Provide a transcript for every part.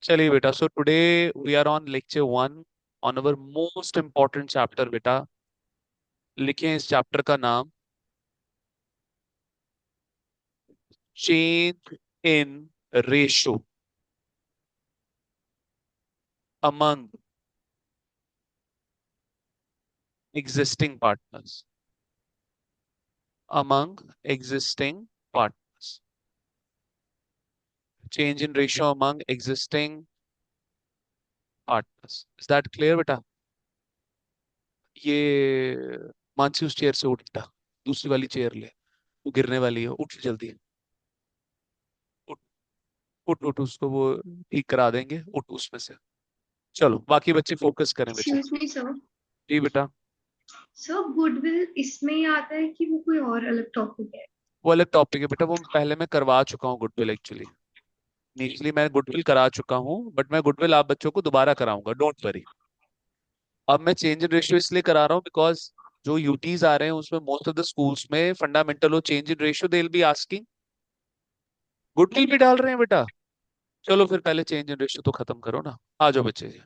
चलिए बेटा, so today we are on lecture 1 on our most important chapter. बेटा लिखें इस चैप्टर का नाम change in ratio among existing partners. Among existing partners, change in ratio among existing partners. Is that clear बेटा? ये मानसी उस चेयर से उठ बेटा, दूसरी वाली चेयर ले, वो गिरने वाली है, उठ जल्दी। उठ उठ उठ, उसको वो ठीक करा देंगे, उठ उसमें से। चलो बाकी बच्चे फोकस करें बेटा। Excuse me sir. जी बेटा। सर गुडविल इसमें ही आता है कि वो कोई और अलग टॉपिक है? वो अलग टॉपिक है बेटा, वो पहले मैं करवा चुका हूँ गुडविल। एक्चुअली इनिशियली मैं गुडविल करा चुका हूँ, बट मैं गुडविल आप बच्चों को दोबारा कराऊंगा, डोंट वरी। अब मैं चेंज इन रेशियो इसलिए करा रहा हूँ बिकॉज जो यूटीज आ रहे हैं उसमें मोस्ट ऑफ द स्कूल्स में फंडामेंटल और change in ratio they will be asking, goodwill भी डाल रहे हैं बेटा। चलो फिर पहले चेंज इन रेशियो तो खत्म करो ना। आ जाओ बच्चे,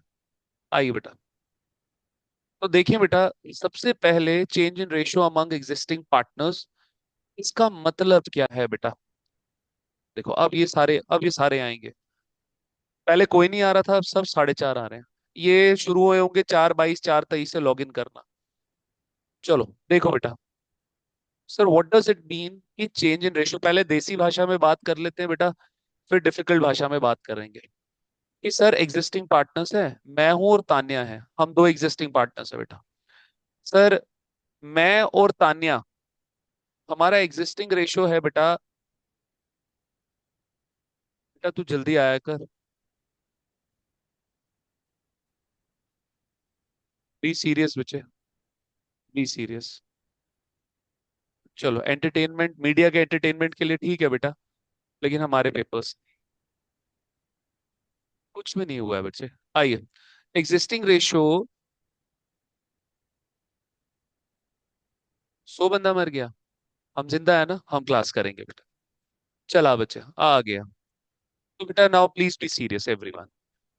आइए बेटा। तो देखिए बेटा, सबसे पहले change in ratio among existing partners, इसका मतलब क्या है बेटा? देखो अब ये सारे आएंगे। पहले कोई नहीं आ रहा था, अब सब 4.5 आ रहे हैं। ये शुरू हुए होंगे 4/22 4/23 से लॉग इन करना। चलो देखो बेटा, sir what does it mean कि चेंज इन रेशियो? पहले देसी भाषा में बात कर लेते हैं बेटा, फिर डिफिकल्ट भाषा में बात करेंगे। कि सर एग्जिस्टिंग पार्टनर्स है, मैं हूं और तान्या है, हम दो एग्जिस्टिंग पार्टनर्स है बेटा। सर मैं और तान्या, हमारा एग्जिस्टिंग रेशियो है बेटा। बेटा तू जल्दी आया कर, बी सीरियस बच्चे, बी सीरियस। चलो एंटरटेनमेंट, मीडिया के एंटरटेनमेंट के लिए ठीक है बेटा, लेकिन हमारे पेपर्स कुछ भी नहीं हुआ है बच्चे। आइए, एग्जिस्टिंग रेशियो। 100 बंदा मर गया, हम जिंदा है ना, हम क्लास करेंगे बेटा। चला बच्चे, आ गया। तो बेटा now please be serious everyone.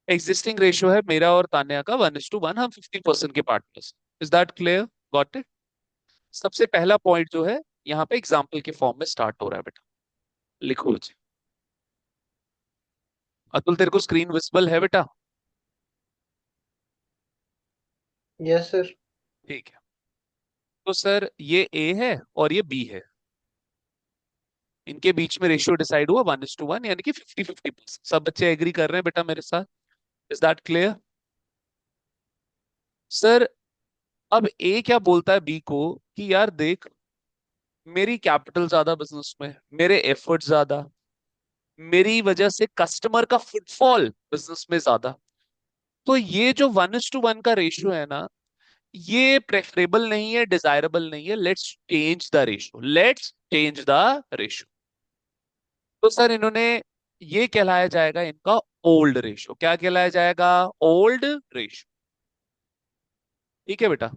Existing ratio है मेरा और तान्या का 1:1, हम 50% के partners. Is that clear? Got it? सबसे पहला पॉइंट जो है यहाँ पे एग्जाम्पल के फॉर्म में स्टार्ट हो रहा है बेटा। लिखो बच्चे। अतुल तेरे को स्क्रीन विजिबल है बेटा? Yes sir. ठीक है। तो सर ये ए है और ये बी है, इनके बीच में रेशियो डिसाइड हुआ 1:1, यानी कि 50-50%। सब बच्चे एग्री कर रहे हैं बेटा मेरे साथ? Is that clear? सर अब ए क्या बोलता है बी को कि यार देख, मेरी कैपिटल ज्यादा बिजनेस में, मेरे एफर्ट ज्यादा, मेरी वजह से कस्टमर का फुटफॉल बिजनेस में ज्यादा। तो ये जो 1:1 का रेशियो है ना, ये प्रेफरेबल नहीं है, डिजायरेबल नहीं है। Let's change the ratio, let's change the ratio. तो सर इन्होंने, ये कहलाया जाएगा इनका ओल्ड रेशियो। क्या कहलाया जाएगा? Old ratio. ठीक है बेटा,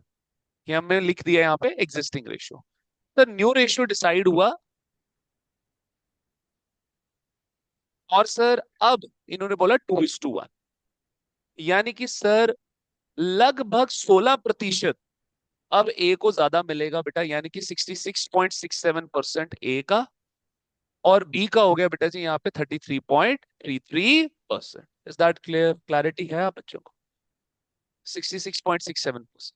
ये हमने लिख दिया यहाँ पे existing ratio. Sir new ratio decide हुआ, और सर अब इन्होंने बोला 2:1, यानी कि सर लगभग 16% अब ए को ज्यादा मिलेगा बेटा, यानी कि 66.67% ए का, और बी का हो गया बेटा जी यहाँ पे 33.33%। Is that clear? क्लैरिटी है आप बच्चों को? 66.67%।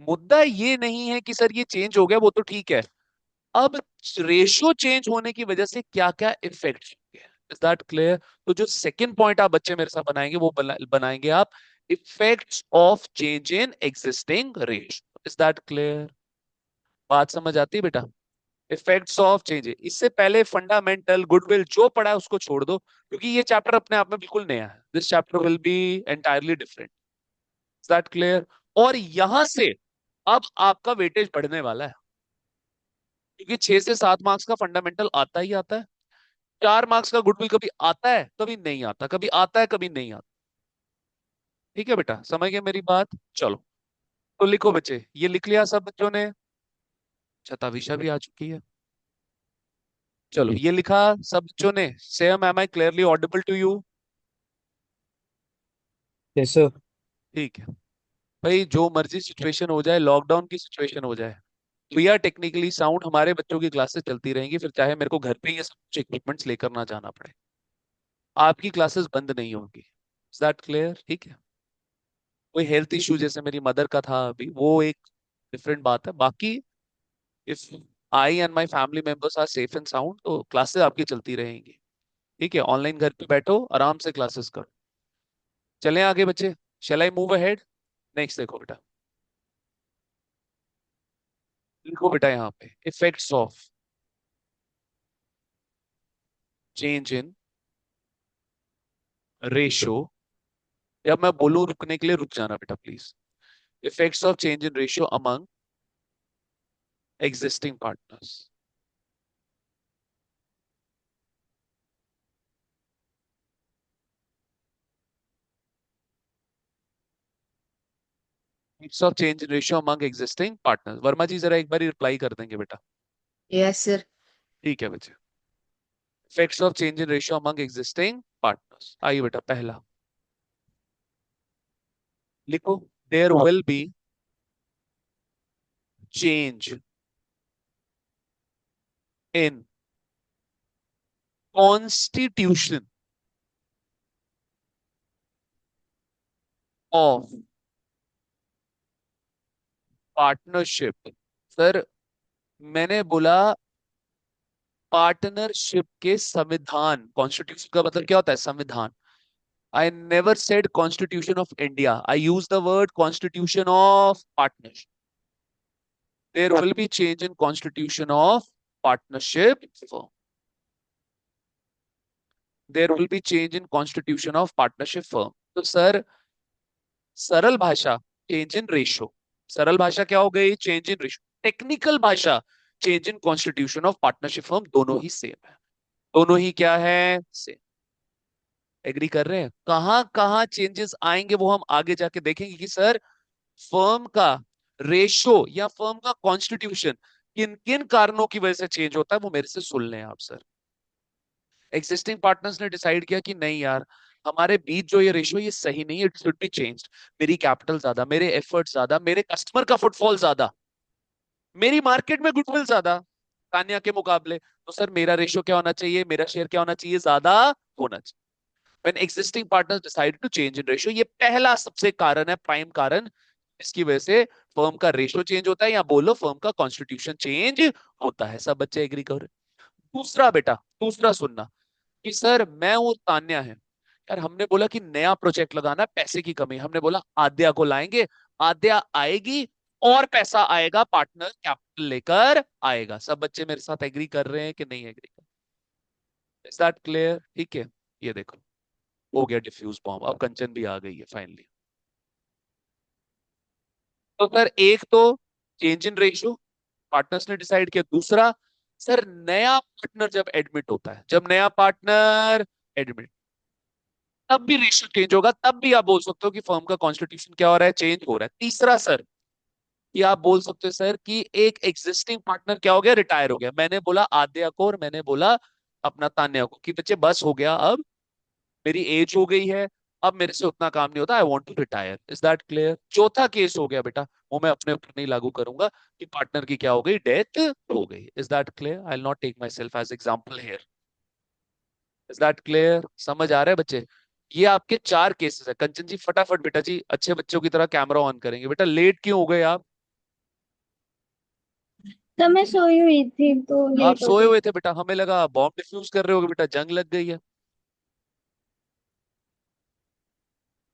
मुद्दा ये नहीं है कि सर ये चेंज हो गया, वो तो ठीक है। अब रेशियो चेंज होने की वजह से क्या क्या इफेक्ट होंगे? Is that clear? तो जो सेकंड पॉइंट आप बच्चे मेरे साथ बनाएंगे वो बनाएंगे आप effects of change in existing ratio. Is that clear? बात समझ आती है बेटा? Effects of change. इससे पहले फंडामेंटल गुडविल जो पढ़ा है उसको छोड़ दो, क्योंकि ये चैप्टर अपने आप में बिल्कुल नया है। This chapter will be entirely different. Is that clear? और यहां से अब आपका वेटेज बढ़ने वाला है, क्योंकि 6 से 7 मार्क्स का फंडामेंटल आता ही आता है। 4 मार्क्स का गुडविल कभी आता है कभी नहीं आता, कभी आता है कभी नहीं आता। ठीक है बेटा, समझ गए मेरी बात? चलो तो लिखो बच्चे, ये लिख लिया सब बच्चों ने? छताविशा भी आ चुकी है। चलो ये लिखा सब बच्चों ने? Same, am I clearly audible to you? Yes sir. ठीक है भाई, जो मर्जी सिचुएशन हो जाए, लॉकडाउन की सिचुएशन हो जाए, वी आर टेक्निकली साउंड, हमारे बच्चों की क्लासेस चलती रहेंगी, फिर चाहे मेरे को घर पे ये सब कुछ इक्विपमेंट्स लेकर ना जाना पड़े। आपकी क्लासेस बंद नहीं होंगी। Is that clear? ठीक है। कोई हेल्थ इश्यू जैसे मेरी मदर का था अभी, वो एक डिफरेंट बात है। बाकी if I and my family members are safe and sound, तो क्लासेस आपकी चलती रहेंगी। ठीक है, ऑनलाइन घर पे बैठो, आराम से क्लासेस करो। चलें आगे बच्चे, shall I move ahead? Next देखो बेटा, लिखो बेटा यहाँ पे effects of change in ratio. जब मैं बोलूं रुकने के लिए, रुक जाना बेटा please. Effects of change in ratio among existing partners. Effects of change in ratio among existing partners. Verma ji जरा एक बार रिप्लाई कर देंगे बेटा। Yes sir. ठीक है बच्चे, effects of change in ratio among existing partners. आइए बेटा, पहला लिखो, there will be change in constitution of partnership. Sir, मैंने बोला पार्टनरशिप के संविधान, कॉन्स्टिट्यूशन का मतलब क्या होता है? संविधान। I never said constitution of India, I use the word constitution of partnership. There will be change in constitution of partnership firm. There will be change in constitution of partnership firm. तो sir, सरल भाषा change in ratio, सरल भाषा क्या हो गई? Change in ratio. Technical भाषा change in constitution of partnership firm. दोनों ही सेम है, दोनों ही क्या है? सेम। एग्री कर रहे हैं? कहां कहां चेंजेस आएंगे वो हम आगे जाके देखेंगे कि सर, फर्म का रेशो या फर्म का कॉन्स्टिट्यूशन किन किन कारणों की वजह से चेंज होता है, वो मेरे से सुन लें आप सर। एग्जिस्टिंग पार्टनर्स ने डिसाइड किया कि नहीं यार, हमारे बीच जो ये रेशो ये सही नहीं है, इट शुड बी चेंज्ड। मेरी कैपिटल ज्यादा, मेरे एफर्ट ज्यादा, मेरे कस्टमर का फुटफॉल ज्यादा, मेरी मार्केट में गुडविल ज्यादा तान्या के मुकाबले, तो सर मेरा रेशो क्या होना चाहिए? मेरा शेयर क्या होना चाहिए? ज्यादा होना चाहिए। When existing partners decide to change in ratio, ये पहला सबसे कारण है, प्राइम कारण, इसकी वजह से फर्म का रेशियो चेंज होता है, या बोलो फर्म का कॉन्स्टिट्यूशन चेंज होता है। सब बच्चे एग्री कर रहे हैं? दूसरा बेटा, दूसरा सुनना कि सर मैं और तान्या है यार, हमने बोला कि नया प्रोजेक्ट लगाना, पैसे की कमी, हमने बोला आद्या को लाएंगे, आद्या आएगी और पैसा आएगा, पार्टनर कैपिटल लेकर आएगा। सब बच्चे मेरे साथ एग्री कर रहे हैं कि नहीं एग्री कर? Is that clear? ठीक है, ये देखो, हो गया डिफ्यूज बॉम्ब, अब कंचन भी आ गई है फाइनली। तो सर एक तो चेंज इन रेशियो, पार्टनर्स ने डिसाइड किया। दूसरा, सर नया पार्टनर जब एडमिट होता है, जब नया पार्टनर एडमिट, तब भी रेशियो चेंज होगा, तब भी आप बोल सकते हो कि फर्म का कॉन्स्टिट्यूशन क्या हो रहा है? चेंज हो रहा है। तीसरा सर, कि आप बोल सकते हो सर कि एक एग्जिस्टिंग पार्टनर क्या हो गया? रिटायर हो गया। मैंने बोला आद्या को और मैंने बोला अपना तान्या को कि बच्चे बस हो गया, अब मेरी एज हो गई है, अब मेरे से उतना काम नहीं होता, I want to retire. Is that clear? चौथा केस हो गया बेटा, वो मैं अपने ऊपर नहीं लागू करूंगा, कि पार्टनर की क्या हो गई? डेथ हो गई। Is that clear? I will not take myself as example here. Is that clear? समझ आ रहा है बच्चे? ये आपके चार केसेस है। कंचन जी फटाफट बेटा जी, अच्छे बच्चों की तरह कैमरा ऑन करेंगे। बेटा लेट क्यों हो गए आप? तो मैं सोई हुई थी तो आप लेट हो सोए गई। हुए थे बेटा, हमें लगा बॉम्ब डिफ्यूज कर रहे होगे बेटा, जंग लग गई है।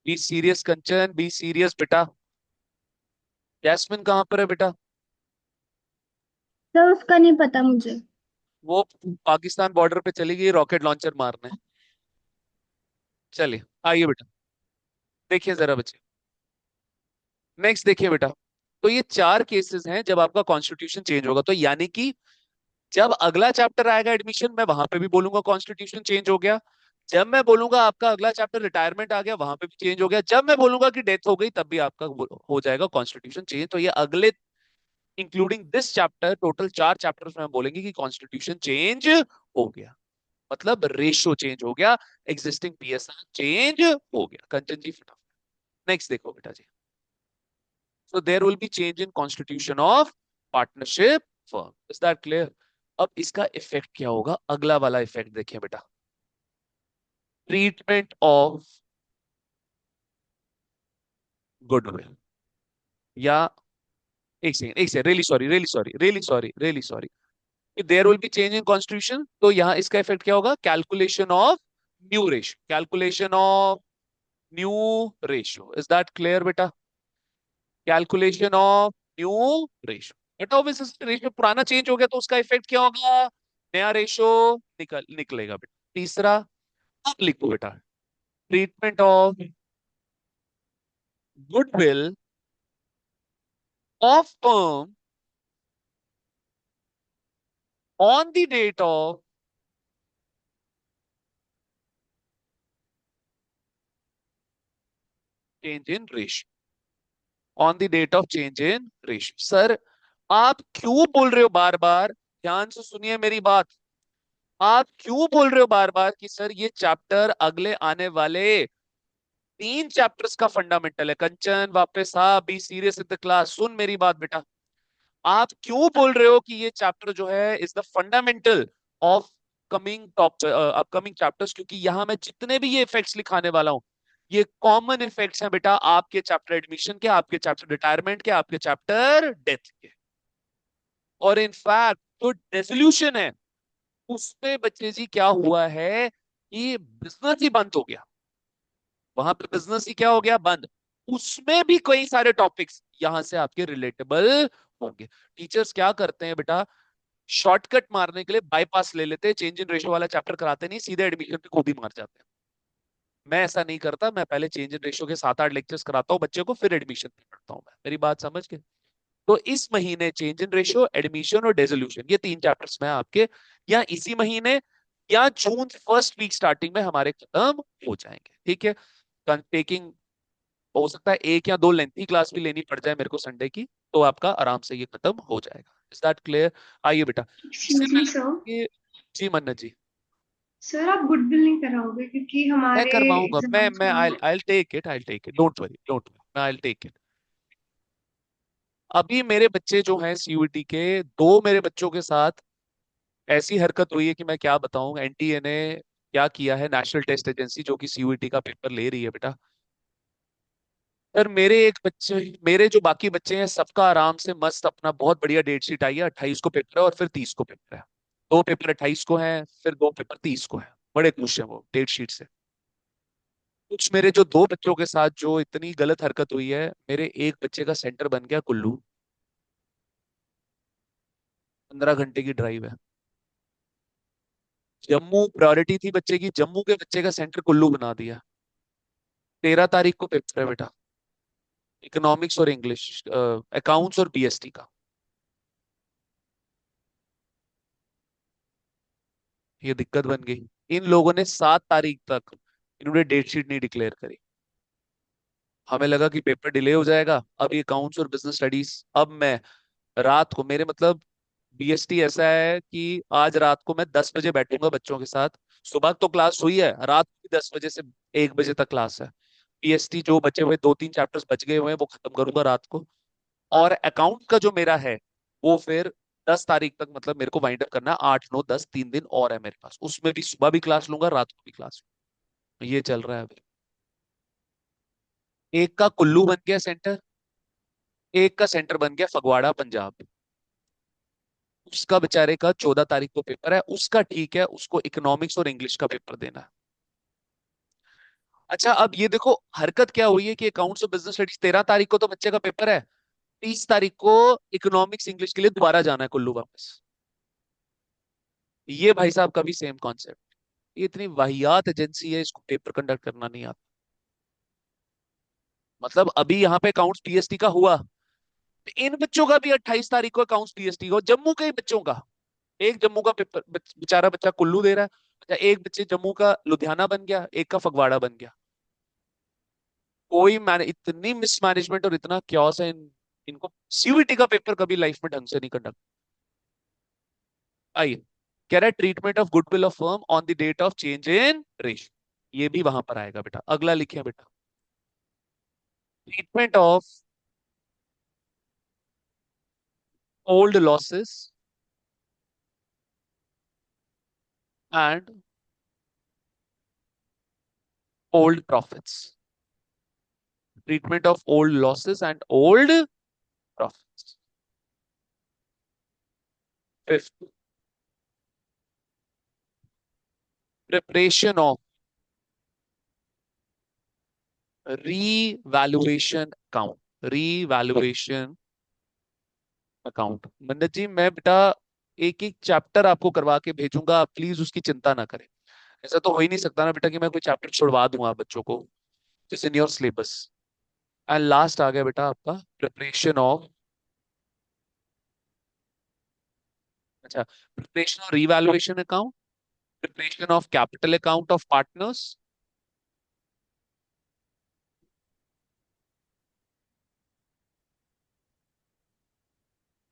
Be serious Kanchan, be serious बेटा। जैस्मिन कहाँ पर है बेटा? तो उसका नहीं पता मुझे। वो पाकिस्तान बॉर्डर पे चली गई रॉकेट लॉन्चर मारने। चलिए आइए बेटा, देखिए जरा बच्चे, नेक्स्ट देखिए बेटा। तो ये चार केसेस हैं जब आपका कॉन्स्टिट्यूशन चेंज होगा। तो यानी कि जब अगला चैप्टर आएगा एडमिशन, मैं वहां पे भी बोलूंगा कॉन्स्टिट्यूशन चेंज हो गया। जब मैं बोलूंगा आपका अगला चैप्टर रिटायरमेंट आ गया, वहां पे भी चेंज हो गया। जब मैं बोलूंगा कि डेथ हो गई, तब भी आपका हो जाएगा कॉन्स्टिट्यूशन चेंज। तो ये अगले, इंक्लूडिंग दिस चैप्टर, टोटल चार चैप्टर्स में हम बोलेंगे कि कॉन्स्टिट्यूशन चेंज हो गया, मतलब रेशियो चेंज हो गया, एग्जिस्टिंग पीएसआर चेंज हो गया। कंचन जी फटाफट। नेक्स्ट देखो बेटा जी, so there will be change in constitution of partnership firm. Is that clear? अब इसका इफेक्ट क्या होगा, अगला वाला इफेक्ट देखिए बेटा, ट्रीटमेंट ऑफ गुडविल, या एक second, really sorry, there will be change in constitution, तो यहां इसका इफेक्ट क्या होगा, calculation of new ratio, calculation of new ratio. Is that clear बेटा? Calculation of new ratio, but obviously ratio पुराना change हो गया तो उसका इफेक्ट क्या होगा, नया रेशियो निकलेगा बेटा। तीसरा, अब लिखो बेटा, treatment of goodwill of firm on the date of change in ratio, on the date of change in ratio. Sir आप क्यों बोल रहे हो बार बार, ध्यान से सुनिए मेरी बात, आप क्यों बोल रहे हो बार बार कि सर ये चैप्टर अगले आने वाले 3 चैप्टर्स का फंडामेंटल है? कंचन वापस आ, be serious in the class, सुन मेरी बात बेटा, आप क्यों बोल रहे हो कि ये चैप्टर जो है is the fundamental of coming top upcoming chapters? क्योंकि यहां मैं जितने भी ये इफेक्ट्स लिखाने वाला हूं, ये कॉमन इफेक्ट्स हैं बेटा, आपके चैप्टर एडमिशन के, आपके चैप्टर रिटायरमेंट के, आपके चैप्टर डेथ के। और इनफैक्ट जो रेजोल्यूशन है उसमें बच्चे जी क्या हुआ है कि बिजनेस ही बंद हो गया, वहां पे बिजनेस ही क्या हो गया, बंद। उसमें भी कई सारे टॉपिक्स यहां से आपके रिलेटेबल होंगे। टीचर्स क्या करते हैं बेटा, शॉर्टकट मारने के लिए बाईपास ले लेते हैं, चेंज इन रेशियो वाला चैप्टर कराते नहीं, सीधे एडमिशन पे कूदी मार जाते हैं। मैं ऐसा नहीं करता, मैं पहले चेंज इन रेशियो के 7-8 लेक्चर्स कराता हूँ बच्चे को, फिर एडमिशन पे पढ़ता हूँ मैं, मेरी बात समझ के। तो इस महीने चेंज इन रेशियो, एडमिशन और डेसोल्यूशन, ये 3 चैप्टर्स में आपके या इसी महीने या जून फर्स्ट वीक स्टार्टिंग में हमारे खत्म हो जाएंगे, ठीक है। टेकिंग, हो सकता है 1 या 2 लेंथी क्लास भी लेनी पड़ जाए मेरे को संडे की, तो आपका आराम से ये खत्म हो जाएगा। Is that clear? आइए बेटा, इससे एक्सक्यूज मी सर, पहले जी मन्नत जी, सर आप गुडविल नहीं कराओगे क्योंकि मैं हमारे करवाऊंगा, एग्जाम्स मैं में। I I take it, don't worry, मैं आई टेक इट। अभी मेरे बच्चे जो हैं सीयूईटी के, 2 मेरे बच्चों के साथ ऐसी हरकत हुई है कि मैं क्या बताऊं। एनटीए ने क्या किया है, नेशनल टेस्ट एजेंसी जो कि सीयूईटी का पेपर ले रही है बेटा, सर मेरे एक बच्चे, मेरे जो बाकी बच्चे हैं सबका आराम से मस्त अपना बहुत बढ़िया डेट शीट आई है, 28 को पेपर है और फिर 30 को पेपर है। 2 पेपर 28 को हैं, फिर 2 पेपर 30 को है, बड़े खुश हैं वो डेट शीट से। कुछ मेरे जो 2 बच्चों के साथ जो इतनी गलत हरकत हुई है, मेरे एक बच्चे का सेंटर बन गया कुल्लू, 15 घंटे की ड्राइव है, जम्मू प्रायोरिटी थी बच्चे की, जम्मू के बच्चे का सेंटर कुल्लू बना दिया। 13 तारीख को पेपर है बेटा, इकोनॉमिक्स और इंग्लिश, अकाउंट्स और बीएसटी का। ये दिक्कत बन गई। इन लोगों ने 7 तारीख तक इन्होंने डेट शीट नहीं डिक्लेयर करी। हमें लगा कि पेपर डिले हो जाएगा, अब ये अकाउंट्स और बिजनेस स्टडीज, अब मैं रात को, मेरे मतलब बीएसटी ऐसा है कि आज रात को मैं 10 बजे बैठूंगा बच्चों के साथ। सुबह तो क्लास हुई है, रात को भी 10 बजे से 1 बजे तक क्लास है। पीएसटी जो बचे हुए 2-3 चैप्टर्स बच गए हुए हैं वो खत्म करूंगा रात को। और अकाउंट का जो मेरा है वो फिर 10 तारीख तक, मतलब मेरे को वाइंड अप करना है, 8, 9, 10, 3 दिन और है मेरे पास, उसमें भी सुबह भी क्लास लूंगा, रात को भी क्लास लूंगा। ये चल रहा है अभी। एक का कुल्लू बन गया सेंटर, एक का सेंटर बन गया फगवाड़ा पंजाब। उसका बेचारे का 14 तारीख को पेपर है, उसका ठीक है, उसको इकोनॉमिक्स और इंग्लिश का पेपर देना है। अच्छा अब ये देखो हरकत क्या हुई है कि अकाउंट्स और बिजनेस स्टडीज 13 तारीख को तो बच्चे का पेपर है, 30 तारीख को इकोनॉमिक्स इंग्लिश के लिए दोबारा जाना है कुल्लू वापस। ये भाई साहब का भी सेम कॉन्सेप्ट। ये इतनी वाहियात एजेंसी है, इसको पेपर कंडक्ट करना नहीं आता। मतलब अभी यहाँ पे अकाउंट्स पीएसटी का हुआ, इन बच्चों का भी 28 तारीख को अकाउंट्स पीएसटी का, जम्मू के ही बच्चों का। एक जम्मू का पेपर बेचारा बच्चा कुल्लू दे रहा है, अच्छा एक बच्चे जम्मू का लुधियाना बन गया, एक का फगवाड़ा बन गया। कोई मैंने इतनी मिसमैनेजमेंट और इतना क्योस है इनको सीयूईटी का पेपर कभी लाइफ में ढंग से नहीं कंडक्ट। आइए, कह रहा है treatment of goodwill of firm on the date of change in ratio, ये भी वहां पर आएगा बेटा। अगला लिखिए बेटा, treatment of old losses and old profits. Treatment of old losses and old profits. Fifth, preparation of revaluation account. Revaluation account. Mandir ji, मैं बेटा एक एक चैप्टर आपको करवा के भेजूंगा, आप प्लीज उसकी चिंता ना करें। ऐसा तो हो ही नहीं सकता ना बेटा कि मैं कोई चैप्टर छुड़वा दूंगा बच्चों को। This in your syllabus. And last आ गया बेटा आपका प्रिपरेशन ऑफ, अच्छा, preparation of revaluation account, preparation of capital account of partners,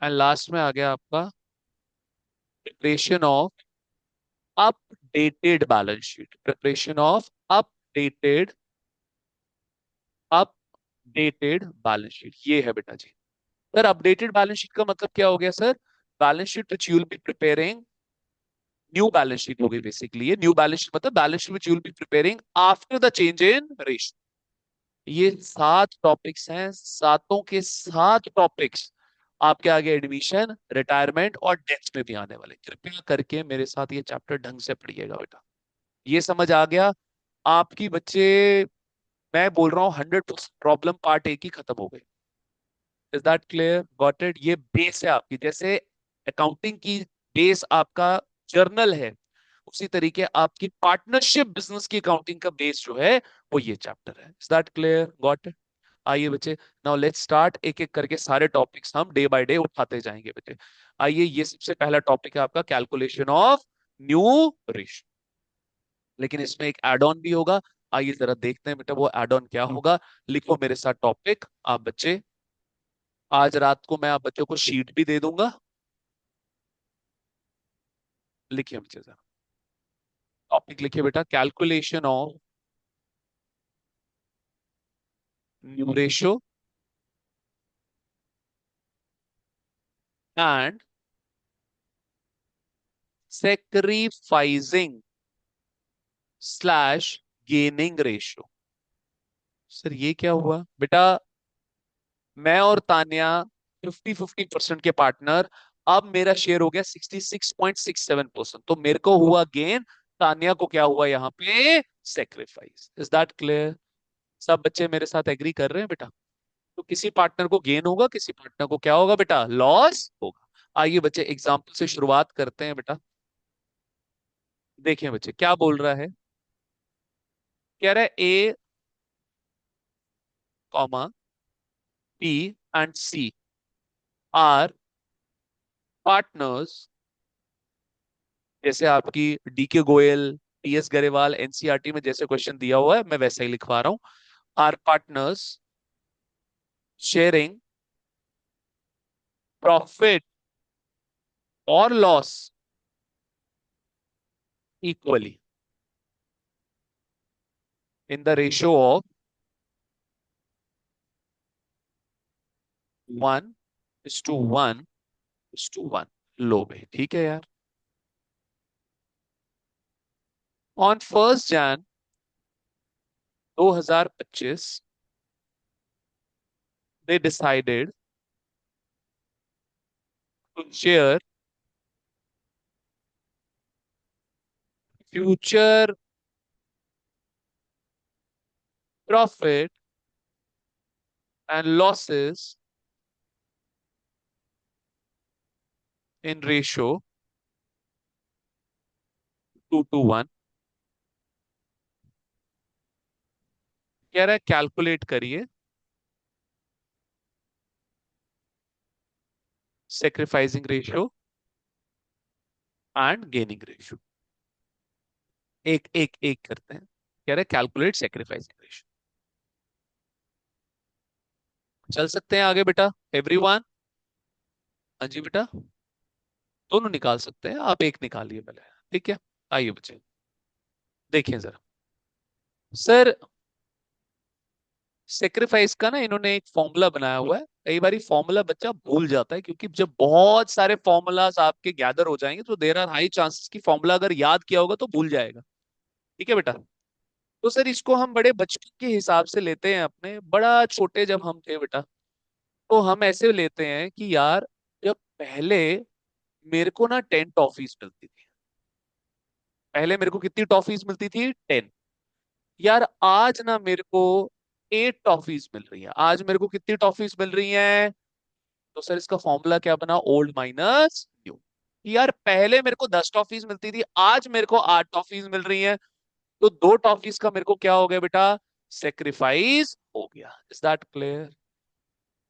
and last में आ गया आपका preparation of updated balance sheet. Preparation of updated updated balance sheet, ये है बेटा जी। सर अपडेटेड बैलेंस शीट का मतलब क्या हो गया sir? Balance sheet which you will be preparing, new balance sheet होगी बेसिकली। ये न्यू बैलेंस शीट मतलब balance sheet which you will be preparing after the change in ratio. ये 7 topics हैं, सातों के 7 टॉपिक्स आपके आगे एडमिशन, रिटायरमेंट और डेथ में भी आने वाले। कृपया करके मेरे साथ ये चैप्टर ढंग से पढ़िएगा बेटा। ये समझ आ गया आपकी बच्चे? मैं बोल रहा हूँ 100% प्रॉब्लम पार्ट एक ही खत्म हो गई। Is that clear? Got it? ये बेस है आपकी, जैसे अकाउंटिंग की बेस आपका जर्नल है, उसी तरीके आपकी पार्टनरशिप बिजनेस की अकाउंटिंग का बेस जो है वो ये चैप्टर है। Is that clear? Got it? आइए बच्चे, नाउ लेट्स स्टार्ट। एक एक करके सारे टॉपिक्स हम डे बाय डे उठाते जाएंगे बच्चे। आइए, ये सबसे पहला टॉपिक है आपका कैलकुलेशन ऑफ न्यू रेशियो, लेकिन इसमें एक एड ऑन भी होगा। आइए जरा देखते हैं बेटा वो एड ऑन क्या होगा। लिखो मेरे साथ टॉपिक आप बच्चे। आज रात को मैं आप बच्चों को शीट भी दे दूंगा। लिखिए बच्चे जरा टॉपिक, लिखिए बेटा, calculation of new ratio and sacrificing slash gaining ratio. Sir ये क्या हुआ बेटा? मैं और तान्या 50-50% के पार्टनर, अब मेरा शेयर हो गया 66.67%, तो मेरे को हुआ गेन, तान्या को क्या हुआ यहाँ पे? सेक्रीफाइस। Is that clear? सब बच्चे मेरे साथ एग्री कर रहे हैं बेटा? तो किसी पार्टनर को गेन होगा, किसी पार्टनर को क्या होगा बेटा? लॉस होगा। आइए बच्चे एग्जाम्पल से शुरुआत करते हैं बेटा। देखिए बच्चे क्या बोल रहा है, कह रहा है A comma B and C are partners. जैसे आपकी DK Goyal, TS Grewal, NCERT में जैसे क्वेश्चन दिया हुआ है मैं वैसा ही लिखवा रहा हूं। आर पार्टनर्स शेयरिंग प्रॉफिट और loss equally in the ratio of 1:1:1। लो भाई, ठीक है यार। On 1 Jan 2025 they decided to share future profit and losses in ratio 2:1। कह रहा है कैलकुलेट करिए sacrificing ratio and gaining ratio. एक एक एक करते हैं। कह रहा है कैलकुलेट सेक्रीफाइसिंग रेशियो। चल सकते हैं आगे बेटा एवरीवन? हाँ जी बेटा, दोनों निकाल सकते हैं, आप एक निकालिए पहले, ठीक है? आइए बच्चे देखिए जरा। सर सेक्रीफाइस का ना इन्होंने एक फॉर्मूला बनाया हुआ है। कई बार फॉर्मूला बच्चा भूल जाता है, क्योंकि जब बहुत सारे फॉर्मूलाज आपके गैदर हो जाएंगे तो देर आर हाई चांसेस कि फॉर्मूला अगर याद किया होगा तो भूल जाएगा। ठीक है बेटा। तो सर इसको हम बड़े बचपन के हिसाब से लेते हैं, अपने बड़ा छोटे जब हम थे बेटा, तो हम ऐसे लेते हैं कि यार जब पहले मेरे को ना 10 टॉफीज मिलती थी। पहले मेरे को कितनी टॉफीज मिलती थी? 10। यार आज ना मेरे को 8 टॉफीज मिल रही है। आज मेरे को कितनी टॉफीज मिल रही हैं? तो सर इसका फॉर्मूला क्या बना? Old minus new. यार पहले मेरे को 10 टॉफीज मिलती थी, आज मेरे को 8 टॉफीज मिल रही हैं, तो 2 टॉफीज का मेरे को क्या हो गया बेटा? सेक्रीफाइस हो गया। Is that clear?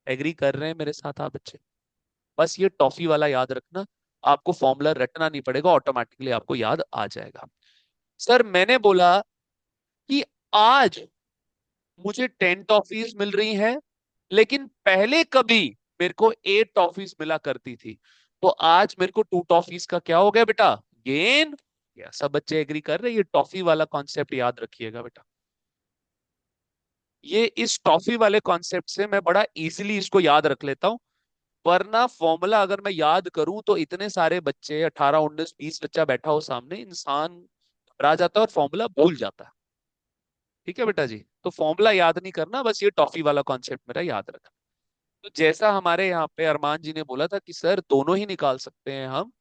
एग्री कर रहे हैं मेरे साथ आप बच्चे? बस ये टॉफी वाला याद रखना, आपको फॉर्मूला रटना नहीं पड़ेगा, ऑटोमेटिकली आपको याद आ जाएगा। सर मैंने बोला कि आज मुझे 10 टॉफीज मिल रही हैं, लेकिन पहले कभी मेरे को 8 टॉफीज मिला करती थी, तो आज मेरे को 2 टॉफीज का क्या हो गया बेटा? गेन। या सब बच्चे एग्री कर रहे हैं? ये टॉफी वाला कॉन्सेप्ट याद रखिएगा बेटा। ये इस टॉफी वाले कॉन्सेप्ट से मैं बड़ा इजीली इसको याद रख लेता हूँ, वरना फॉर्मूला अगर मैं याद करूं तो इतने सारे बच्चे, 18 19 20 बच्चा बैठा हो सामने, इंसान घबरा जाता है और फॉर्मूला भूल जाता है। ठीक है बेटा जी। तो फॉर्मूला याद नहीं करना, बस ये टॉफी वाला कॉन्सेप्ट मेरा याद रखना। तो जैसा हमारे यहाँ पे अरमान जी ने बोला था कि सर दोनों ही निकाल सकते हैं हम,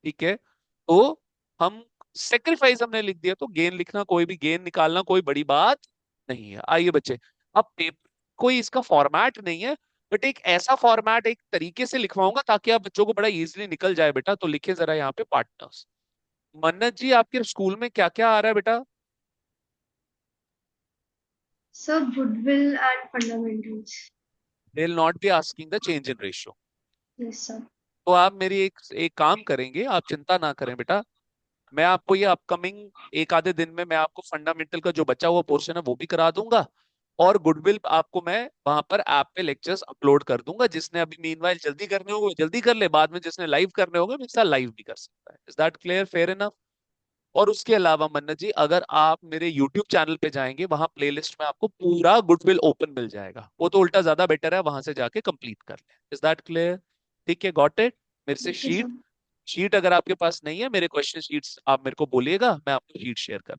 ठीक है, तो हम सेक्रीफाइस हमने लिख दिया, तो गेन लिखना, कोई भी गेन निकालना कोई बड़ी बात नहीं है। आइए बच्चे, अब पेपर कोई इसका फॉर्मेट नहीं है, बट एक ऐसा फॉर्मेट एक तरीके से लिखवाऊंगा ताकि आप बच्चों को बड़ा इजीली निकल जाए बेटा। तो लिखे जरा यहाँ पे पार्टनर्स। मन्नत जी आपके स्कूल में क्या क्या आ रहा है बेटा? Sir goodwill and fundamentals. They will not be asking the change in ratio. Yes sir. तो आप मेरी एक एक काम करेंगे, आप चिंता ना करें बेटा। मैं आपको ये अपकमिंग एक आधे दिन में मैं आपको फंडामेंटल का जो बचा हुआ पोर्शन है वो भी करा दूंगा, और गुडविल आपको मैं वहां पर ऐप पे लेक्चर्स अपलोड कर दूंगा। जिसने अभी मीनवाइल जल्दी करने होंगे वो जल्दी कर ले, बाद में जिसने लाइव करने होंगे वो लाइव भी कर सकता है। Is that clear? Fair enough? और उसके अलावा मन्नत जी, अगर आप मेरे यूट्यूब चैनल पे जाएंगे, वहां प्लेलिस्ट में आपको पूरा गुडविल ओपन मिल जाएगा, वो तो उल्टा ज्यादा बेटर है, वहां से जाके कंप्लीट कर ले। Is that clear? ठीक है, गॉट इट? मेरे से ठीक है शीट सर। शीट अगर आपके पास नहीं है, मेरे क्वेश्चन शीट्स आप मेरे को बोलिएगा, मैं आपको शीट शेयर कर।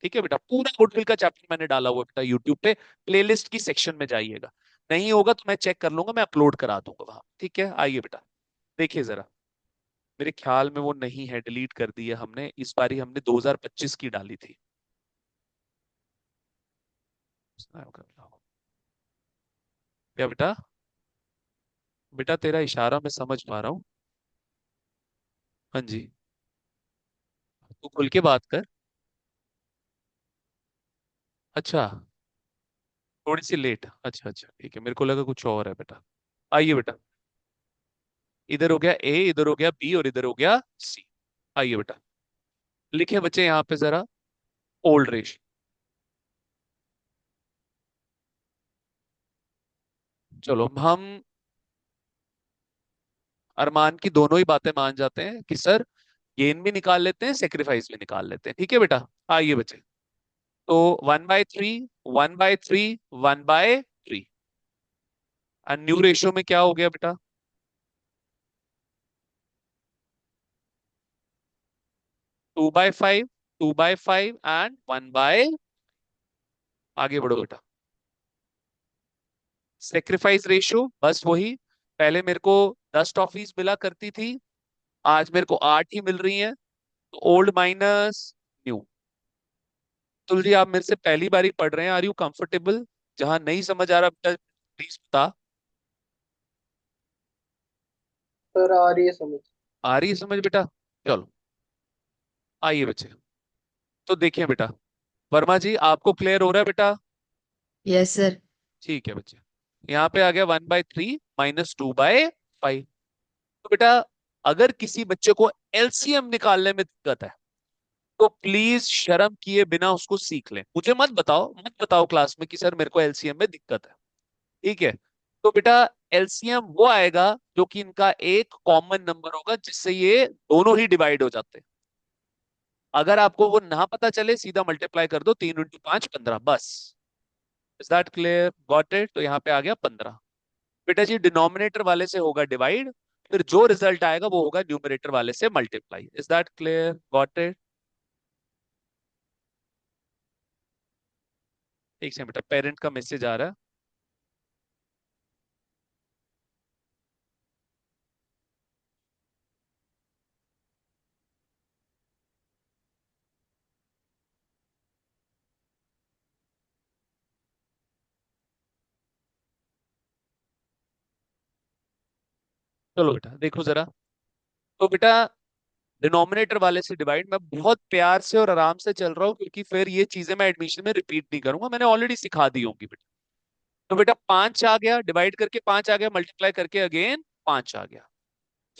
ठीक है बेटा, पूरा गुडविल का चैप्टर मैंने डाला हुआ बेटा यूट्यूब पे, प्लेलिस्ट की सेक्शन में जाइएगा। नहीं होगा तो मैं चेक कर लूंगा, मैं अपलोड करा दूंगा वहां। ठीक है, आइए बेटा देखिए जरा। मेरे ख्याल में वो नहीं है, डिलीट कर दी है हमने, इस बारी हमने 2025 की डाली थी। क्या बेटा? बेटा तेरा इशारा मैं समझ पा रहा हूँ। हाँ जी, तू खुल के बात कर। अच्छा, थोड़ी सी लेट, अच्छा अच्छा ठीक है, मेरे को लगा कुछ और है बेटा। आइए बेटा, इधर हो गया ए, इधर हो गया बी, और इधर हो गया सी। आइए बेटा, लिखे बच्चे यहाँ पे जरा ओल्ड रेशियो। चलो हम अरमान की दोनों ही बातें मान जाते हैं कि सर गेन भी निकाल लेते हैं, सेक्रीफाइस भी निकाल लेते हैं। ठीक है बेटा, आइए बच्चे। तो 1/3, 1/3, 1/3, और न्यू रेशियो में क्या हो गया बेटा? 2/5, 2/5 एंड 1/। आगे बढ़ो बेटा। सेक्रीफाइस रेशियो बस वही, पहले मेरे को 10 टॉफीज मिला करती थी, आज मेरे को 8 ही मिल रही हैं, तो ओल्ड माइनस न्यू। तुलसी आप मेरे से पहली बार ही पढ़ रहे हैं, आर यू कंफर्टेबल? जहां नहीं समझ आ रहा बेटा प्लीज बता। सर आ रही है समझ। आ रही है समझ बेटा? चलो आइए बच्चे, तो देखिए बेटा, वर्मा जी आपको क्लियर हो रहा है बेटा? Yes sir. ठीक है बच्चे, यहाँ पे आ गया 1/3 -2/5। तो बेटा अगर किसी बच्चे को एलसीएम निकालने में दिक्कत है, तो प्लीज शर्म किए बिना उसको सीख लें। मुझे मत बताओ क्लास में कि सर मेरे को एलसीएम में दिक्कत है। ठीक है, तो बेटा एलसीएम वो आएगा जो कि इनका एक कॉमन नंबर होगा जिससे ये दोनों ही डिवाइड हो जाते हैं। अगर आपको वो ना पता चले, सीधा मल्टीप्लाई कर दो, 3 × 5 = 15, बस। Is that clear? Got it? तो यहाँ पे आ गया 15। बेटा जी डिनोमिनेटर वाले से होगा डिवाइड, फिर जो रिजल्ट आएगा वो होगा न्यूमरेटर वाले से multiply. Is that clear? Got it? एक सेकंड बेटा, पेरेंट का मैसेज आ रहा है। चलो बेटा देखो जरा। तो बेटा डिनोमिनेटर वाले से डिवाइड मैं बहुत प्यार से और आराम से चल रहा हूँ, क्योंकि फिर ये चीजें मैं एडमिशन में रिपीट नहीं करूंगा, मैंने ऑलरेडी सिखा दी होंगी बेटा। तो बेटा 5 आ गया, डिवाइड करके 5 आ गया, मल्टीप्लाई करके अगेन 5 आ गया।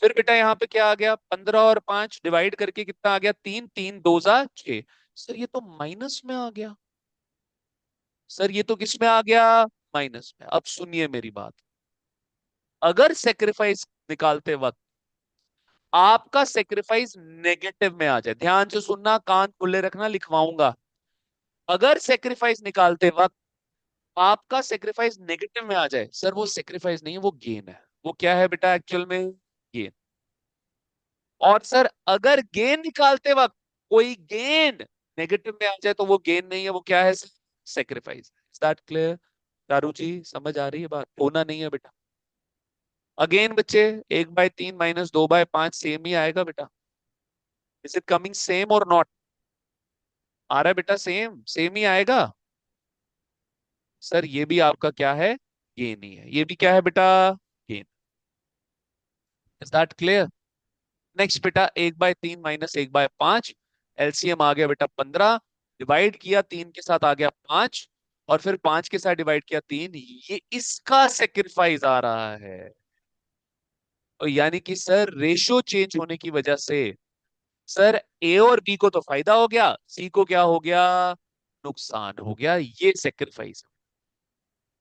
फिर बेटा यहाँ पे क्या आ गया, 15 और 5 डिवाइड करके कितना आ गया, 3, 3 2 जा 6। सर ये तो माइनस में आ गया। सर ये तो किस में आ गया, माइनस में। अब सुनिए मेरी बात, अगर सेक्रीफाइस निकालते वक्त आपका सेक्रीफाइस नेगेटिव में आ जाए, ध्यान से सुनना, कान खुले रखना, लिखवाऊंगा। अगर सेक्रीफाइस निकालते वक्त आपका सेक्रीफाइस नेगेटिव में आ जाए, सर वो सेक्रीफाइस नहीं है, वो गेन है। वो क्या है बेटा एक्चुअल में, गेन। और सर अगर गेन निकालते वक्त कोई गेन नेगेटिव में आ जाए तो वो गेन नहीं है, वो क्या है, sacrifice. Is that clear? Charu ji समझ आ रही है बात? होना नहीं है बेटा। अगेन बच्चे, 1/3 माइनस 2/5 सेम ही आएगा बेटा। इज इट कमिंग सेम और नॉट? आ रहा है बेटा, सेम सेम ही आएगा। सर ये भी आपका क्या है, गेन ही है। ये भी क्या है बेटा, gain. Is that clear? Next बेटा, 1/3 माइनस 1/5, एलसीएम आ गया बेटा 15, डिवाइड किया 3 के साथ आ गया 5, और फिर 5 के साथ डिवाइड किया 3, ये इसका सेक्रीफाइस आ रहा है। तो यानी कि सर रेशो चेंज होने की वजह से सर ए और बी को तो फायदा हो गया, सी को क्या हो गया, नुकसान हो गया। ये सेक्रीफाइस।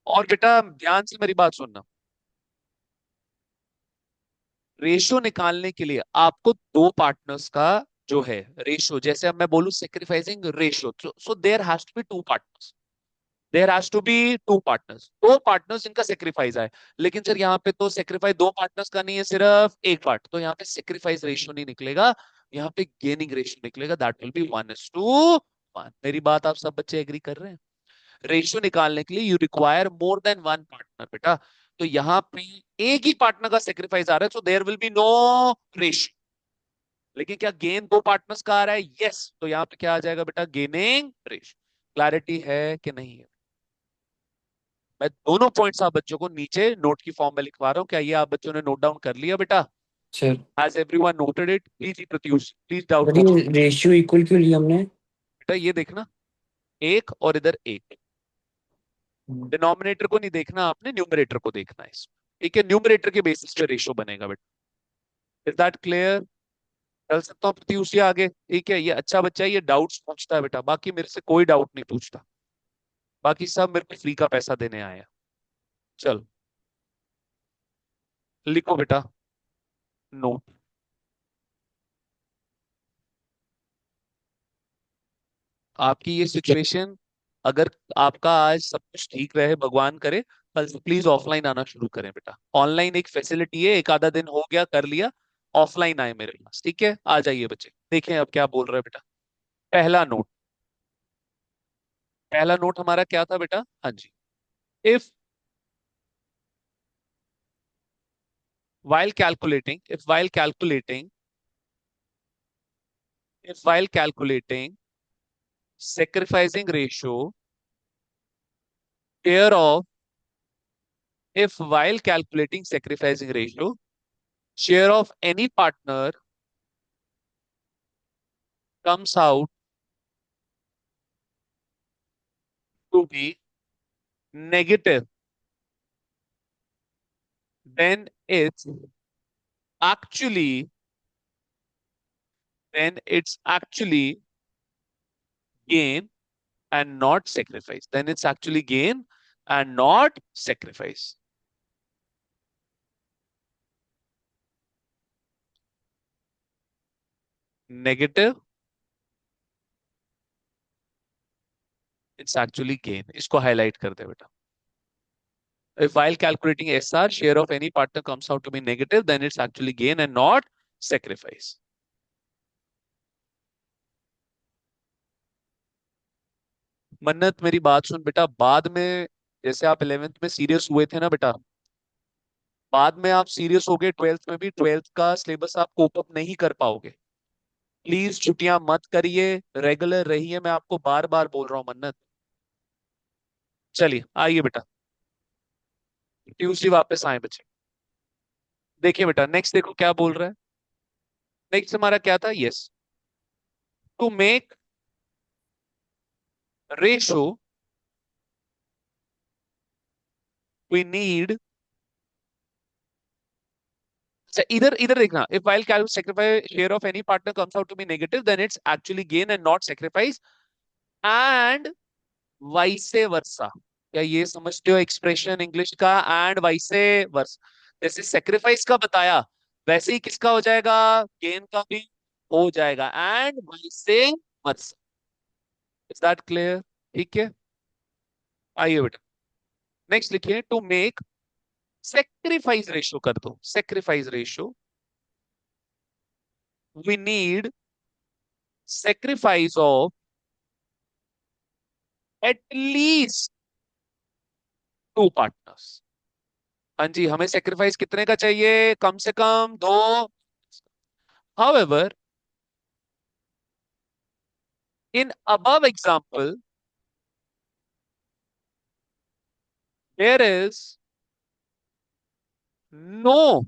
और बेटा ध्यान से मेरी बात सुनना, रेशो निकालने के लिए आपको दो पार्टनर्स का जो है रेशो, जैसे अब मैं बोलूं sacrificing ratio, so there has to be two partners. There has to be two partners, दो पार्टनर्स जिनका सेक्रीफाइस है। लेकिन सर यहाँ पे तो सेक्रीफाइस दो पार्टनर्स का नहीं है, सिर्फ एक पार्ट, तो यहाँ पे सेक्रीफाइस रेशियो नहीं निकलेगा, यहाँ पे गेनिंग रेशियो निकलेगा। That will B 1:1। मेरी बात आप सब बच्चे एग्री कर रहे हैं? रेशियो निकालने के लिए you require more than one partner बेटा। तो यहाँ पे एक ही पार्टनर का सेक्रीफाइस आ रहा है, so there will be no ratio. लेकिन क्या गेन दो पार्टनर्स का आ रहा है? यस। तो यहाँ पे क्या आ जाएगा बेटा, गेनिंग रेशियो। क्लैरिटी है कि नहीं है? मैं दोनों पॉइंट्स आप बच्चों को नीचे नोट की फॉर्म में लिखवा रहा हूँ, क्या ये आप बच्चों ने नोट डाउन कर लिया बेटा? Sir. Has everyone noted it? Please Pratyush, please doubt sir पूछ। ये रेशियो इक्वल क्यों लिया हमने? बेटा ये देखना, एक और इधर एक, डिनोमिनेटर को नहीं देखना आपने, न्यूमरेटर को देखना है इसमें। ठीक है, न्यूमरेटर के बेसिस पे रेशियो बनेगा बेटा। Is that clear? चल सकता हूँ प्रत्युष जी आगे? ठीक है, ये अच्छा बच्चा है, ये डाउट्स पूछता है बेटा, बाकी मेरे से कोई डाउट नहीं पूछता, बाकी सब मेरे को फ्री का पैसा देने आए हैं। चल लिखो बेटा नोट। आपकी ये सिचुएशन, अगर आपका आज सब कुछ ठीक रहे, भगवान करे, कल से प्लीज ऑफलाइन आना शुरू करें बेटा। ऑनलाइन एक फैसिलिटी है, एक आधा दिन हो गया कर लिया, ऑफलाइन आए मेरे पास, ठीक है? आ जाइए बच्चे, देखें अब क्या बोल रहे हैं बेटा। पहला नोट, पहला नोट हमारा क्या था बेटा? हाँ जी, if while calculating sacrificing ratio, share of if while calculating sacrificing ratio, share of any partner comes out to be negative, then it's actually then it's actually gain and not sacrifice. Then it's actually gain and not sacrifice. Negative it's actually gain. इसको highlight कर दे बेटा। If while calculating SR, share of any partner comes out to be negative, then it's actually gain and not sacrifice. मन्नत मेरी बात सुन बेटा, बाद में जैसे आप 11th में सीरियस हुए थे ना बेटा, बाद में आप सीरियस हो गए 12th में भी, 12th का सिलेबस आप कोप अप नहीं कर पाओगे। प्लीज छुट्टियां मत करिए, रेगुलर रहिए, मैं आपको बार बार बोल रहा हूं मन्नत। चलिए आइए बेटा, ट्यूसडे वापस आए बच्चे। देखिए बेटा नेक्स्ट देखो क्या बोल रहा है। नेक्स्ट हमारा क्या था, yes, to make ratio we need. इधर इधर देखना, if while calculate sacrifice share of any partner comes out to be negative, then it's actually gain and not sacrifice, and vice versa। क्या ये समझते हो एक्सप्रेशन इंग्लिश का, and vice versa? जैसे sacrifice का बताया वैसे ही किसका हो जाएगा, गेन का भी हो जाएगा, and vice versa। Is that clear? ठीक है, आइए बेटा नेक्स्ट लिखिए, टू मेक सेक्रीफाइस रेशियो कर दो, sacrifice ratio we need sacrifice of at least two partners. हाँ जी, हमें सेक्रीफाइस कितने का चाहिए, कम से कम दो। However, in above example, there is no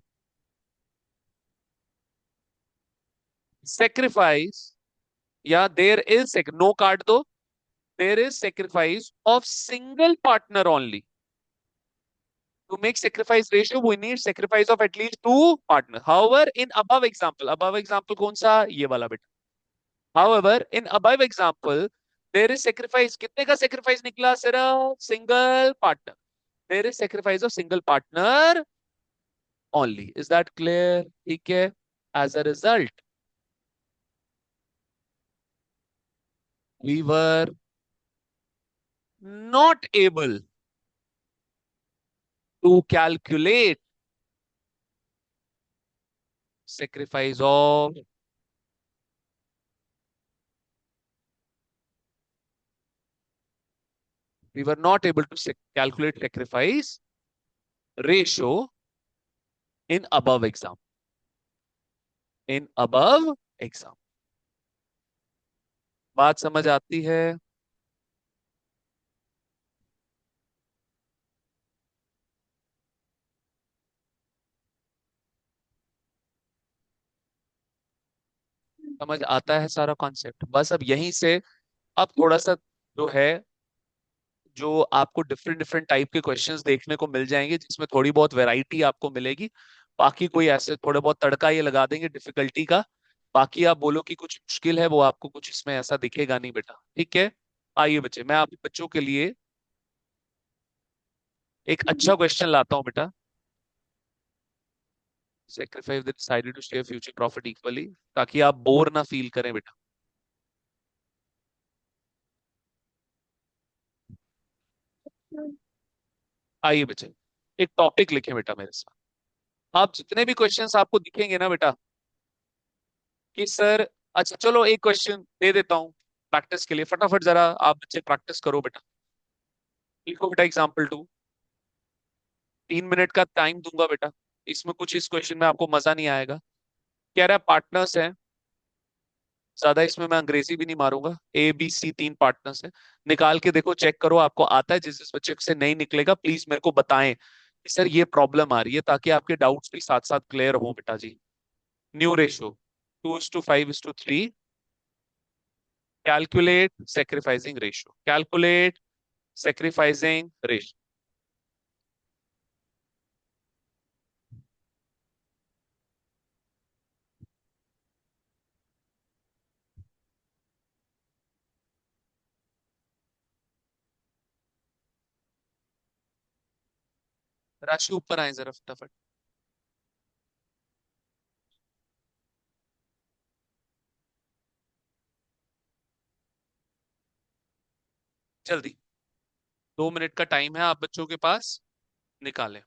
sacrifice, या there is no काट दो, there is sacrifice of single partner only। To make sacrifice ratio, we need sacrifice of at least two partner। However, in above example कौन सा, ये वाला बेटा। However, in above example, there is sacrifice, कितने का sacrifice निकला, सिर्फ single partner। There is sacrifice of single partner only। Is that clear? ठीक है। As a result, we were not able to calculate sacrifice of we were not able to calculate sacrifice ratio in above example, in above example। बात समझ आती है? समझ आता है सारा कॉन्सेप्ट? बस अब यहीं से, अब थोड़ा सा जो है, जो आपको डिफरेंट डिफरेंट टाइप के क्वेश्चंस देखने को मिल जाएंगे, जिसमें थोड़ी बहुत वैरायटी आपको मिलेगी। बाकी कोई ऐसे थोड़े बहुत तड़का ये लगा देंगे डिफिकल्टी का, बाकी आप बोलो कि कुछ मुश्किल है, वो आपको कुछ इसमें ऐसा दिखेगा नहीं बेटा। ठीक है, आइए बच्चे, मैं आप बच्चों के लिए एक अच्छा क्वेश्चन लाता हूँ बेटा। Sacrifice decided to share future profit equally, ताकि आप बोर ना फील करें बेटा। आइए बच्चे, एक टॉपिक लिखे बेटा मेरे साथ। आप जितने भी क्वेश्चंस आपको दिखेंगे ना बेटा, कि सर, अच्छा चलो एक क्वेश्चन दे देता हूँ प्रैक्टिस के लिए, फटाफट जरा आप बच्चे प्रैक्टिस करो बेटा। लिखो बेटा एग्जाम्पल 2, 3 मिनट का टाइम दूंगा बेटा। इसमें कुछ इस क्वेश्चन में आपको मजा नहीं आएगा। कह रहा है पार्टनर्स हैं, ज्यादा इसमें मैं अंग्रेजी भी नहीं मारूंगा, ABC 3 पार्टनर्स हैं। निकाल के देखो, चेक करो आपको आता है। जिस जिस बच्चे से नहीं निकलेगा प्लीज मेरे को बताएं कि सर ये प्रॉब्लम आ रही है, ताकि आपके डाउट्स भी साथ साथ क्लियर हो बेटा जी। New ratio 2:5:3, calculate sacrificing ratio, calculate sacrificing ratio. Rashi ऊपर आए जरा फटाफट। जल्दी, 2 मिनट का टाइम है आप बच्चों के पास, निकालें।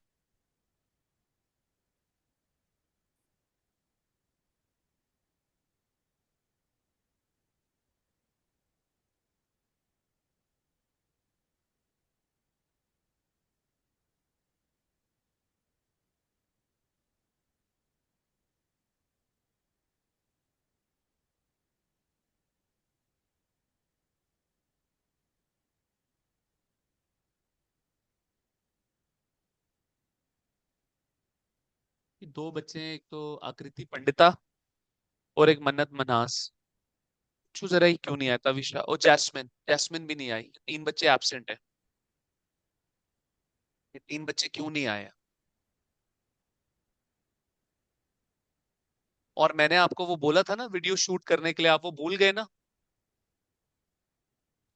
ये दो बच्चे हैं, एक तो आकृति पंडिता और एक मन्नत मनास। पूछो जरा, ये क्यों नहीं आया? तविशा और जैस्मिन, जैस्मिन भी नहीं आई। 3 बच्चे एब्सेंट है। ये 3 बच्चे क्यों नहीं आए? और मैंने आपको वो बोला था ना वीडियो शूट करने के लिए, आप वो भूल गए ना?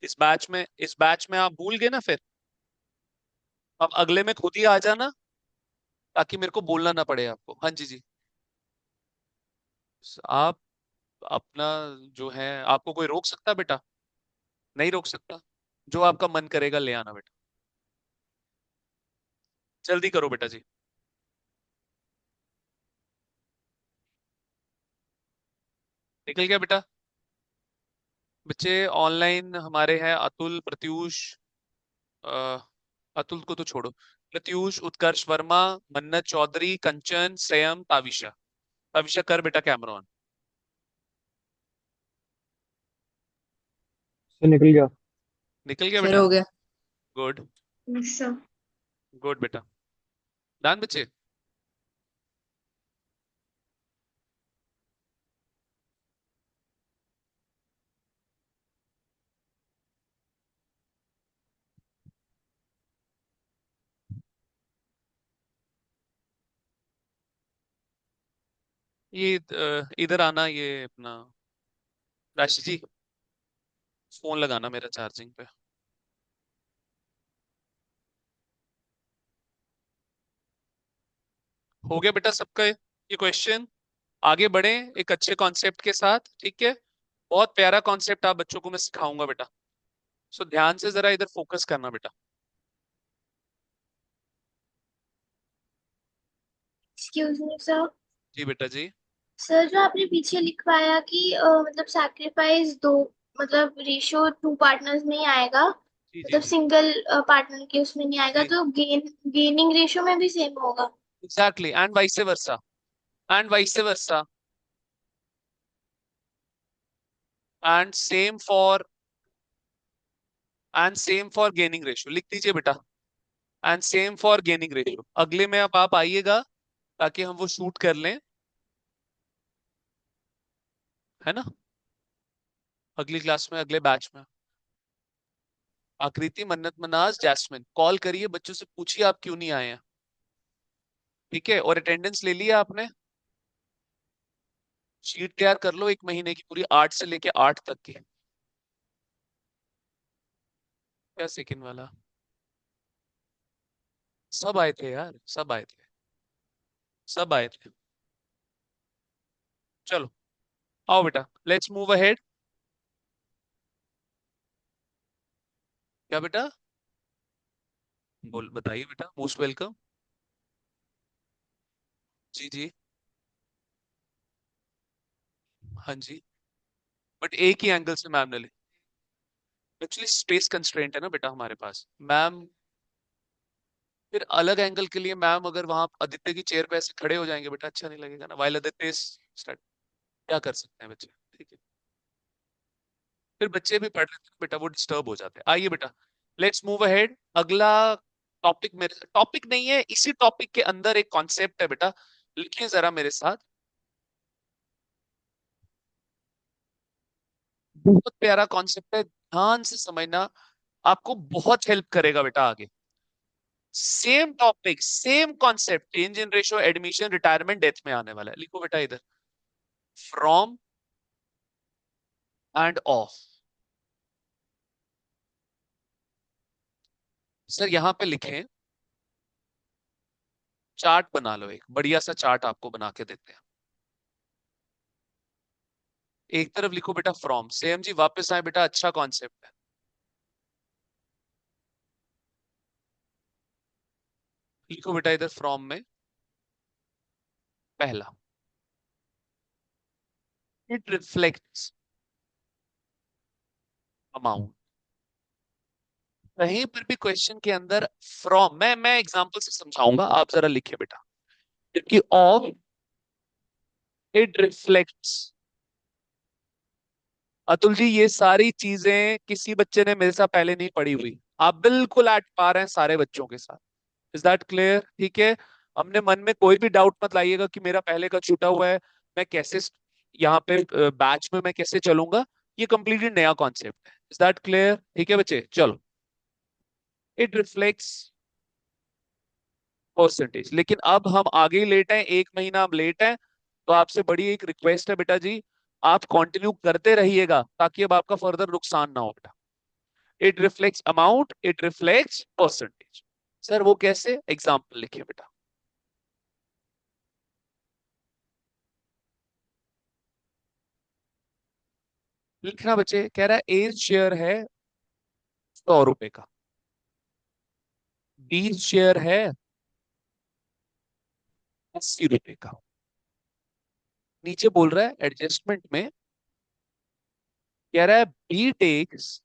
इस बैच में आप भूल गए ना फिर? अब अगले में खुद ही आ जाना, ताकि मेरे को बोलना ना पड़े आपको। हाँ जी जी। आप अपना जो है, आपको कोई रोक सकता बेटा? नहीं रोक सकता। जो आपका मन करेगा ले आना बेटा। जल्दी करो बेटा जी। निकल गया बेटा? बच्चे ऑनलाइन हमारे हैं अतुल, प्रत्यूष, अ, अतुल को तो छोड़ो, प्रत्यूष, उत्कर्ष वर्मा, मन्नत चौधरी, कंचन, संयम, ताविशा। ताविशा कर बेटा कैमरा ऑन। से निकल गया। निकल गया सर बेटा? हो गया। गुड। सब गुड बेटा। डन बच्चे? ये इधर आना, ये अपना राशि जी, फोन लगाना मेरा चार्जिंग पे। हो गया बेटा सबका ये क्वेश्चन? आगे बढ़े एक अच्छे कॉन्सेप्ट के साथ, ठीक है? बहुत प्यारा कॉन्सेप्ट आप बच्चों को मैं सिखाऊंगा बेटा। सो ध्यान से जरा इधर फोकस करना बेटा। Excuse me sir. जी बेटा जी। सर जो आपने पीछे लिखवाया कि मतलब सैक्रिफाइस दो, मतलब रेशियो टू पार्टनर्स में ही आएगा, जी जी मतलब जी सिंगल पार्टनर के उसमें नहीं आएगा, जी। तो गेनिंग रेशियो में भी सेम होगा? Exactly, and vice versa. And vice versa. And same for gaining ratio, लिख दीजिए बेटा। And same for gaining ratio. अगले में अब आप आइएगा, ताकि हम वो शूट कर लें, है ना? अगली क्लास में, अगले बैच में। आकृति, मन्नत मनाज, जैस्मिन, कॉल करिए बच्चों से, पूछिए आप क्यों नहीं आए हैं। ठीक है? और अटेंडेंस ले लिया आपने? शीट तैयार कर लो 1 महीने की पूरी, 8 से लेके 8 तक की। क्या सेकंड वाला? सब आए थे यार, सब आए थे, सब आए थे। चलो, आओ बेटा, लेट्स मूव अहेड। क्या बेटा? बोल, बताइए बेटा, मोस्ट वेलकम। जी जी। हाँ जी। बट एक ही एंगल से मैम ने ली। एक्चुअली स्पेस कंस्ट्रेंट है ना बेटा हमारे पास मैम। फिर अलग एंगल के लिए मैम, अगर वहां आदित्य की चेयर पे ऐसे खड़े हो जाएंगे बेटा, अच्छा नहीं लगेगा ना, वाइल आदित्य स्टार्ट। क्या कर सकते हैं बच्चे? ठीक है? फिर बच्चे भी पढ़ रहे थे बेटा, वो डिस्टर्ब हो जाते हैं। आइए बेटा, लेट्स मूव अहेड। अगला टॉपिक, मेरे टॉपिक नहीं है, इसी टॉपिक के अंदर एक कॉन्सेप्ट है बेटा, लिखिए जरा मेरे साथ। बहुत प्यारा कॉन्सेप्ट है, ध्यान से समझना, आपको बहुत हेल्प करेगा बेटा आगे। Same topic, same concept, change in ratio, admission, retirement, death में आने वाला है। लिखो बेटा इधर, फ्रॉम एंड ऑफ। सर यहाँ पे लिखें, चार्ट बना लो, एक बढ़िया सा चार्ट आपको बना के देते हैं। एक तरफ लिखो बेटा फ्रॉम, सेम जी वापस आए बेटा, अच्छा कॉन्सेप्ट है। लिखो बेटा इधर फ्रॉम में पहला, इट रिफ्लेक्ट्स अमाउंट। कहीं पर भी क्वेश्चन के अंदर फ्रॉम, मैं एग्जांपल से समझाऊंगा, आप जरा लिखिए बेटा। जबकि of, it reflects. Atul ji ये सारी चीजें किसी बच्चे ने मेरे साथ पहले नहीं पढ़ी हुई, आप बिल्कुल ऐट पार हैं सारे बच्चों के साथ। Is that clear? ठीक है। हमने मन में कोई भी डाउट मत लाइएगा कि मेरा पहले का छूटा हुआ है, मैं कैसे यहाँ पे बैच में मैं कैसे चलूंगा। ये कंप्लीटली नया कॉन्सेप्ट है। Is that clear? ठीक है बच्चे, चलो। It reflects percentage. लेकिन अब हम आगे ही लेट हैं, एक महीना हम लेट हैं, तो आपसे बड़ी एक रिक्वेस्ट है बेटा जी, आप कंटिन्यू करते रहिएगा ताकि अब आपका फर्दर नुकसान ना हो बेटा। It reflects amount, it reflects percentage. Sir वो कैसे? एग्जाम्पल लिखिए बेटा। लिखना बच्चे, कह रहा है ए शेयर है 100 रुपए का, बी शेयर है 80 रुपए का। नीचे बोल रहा है एडजस्टमेंट में, कह रहा है B takes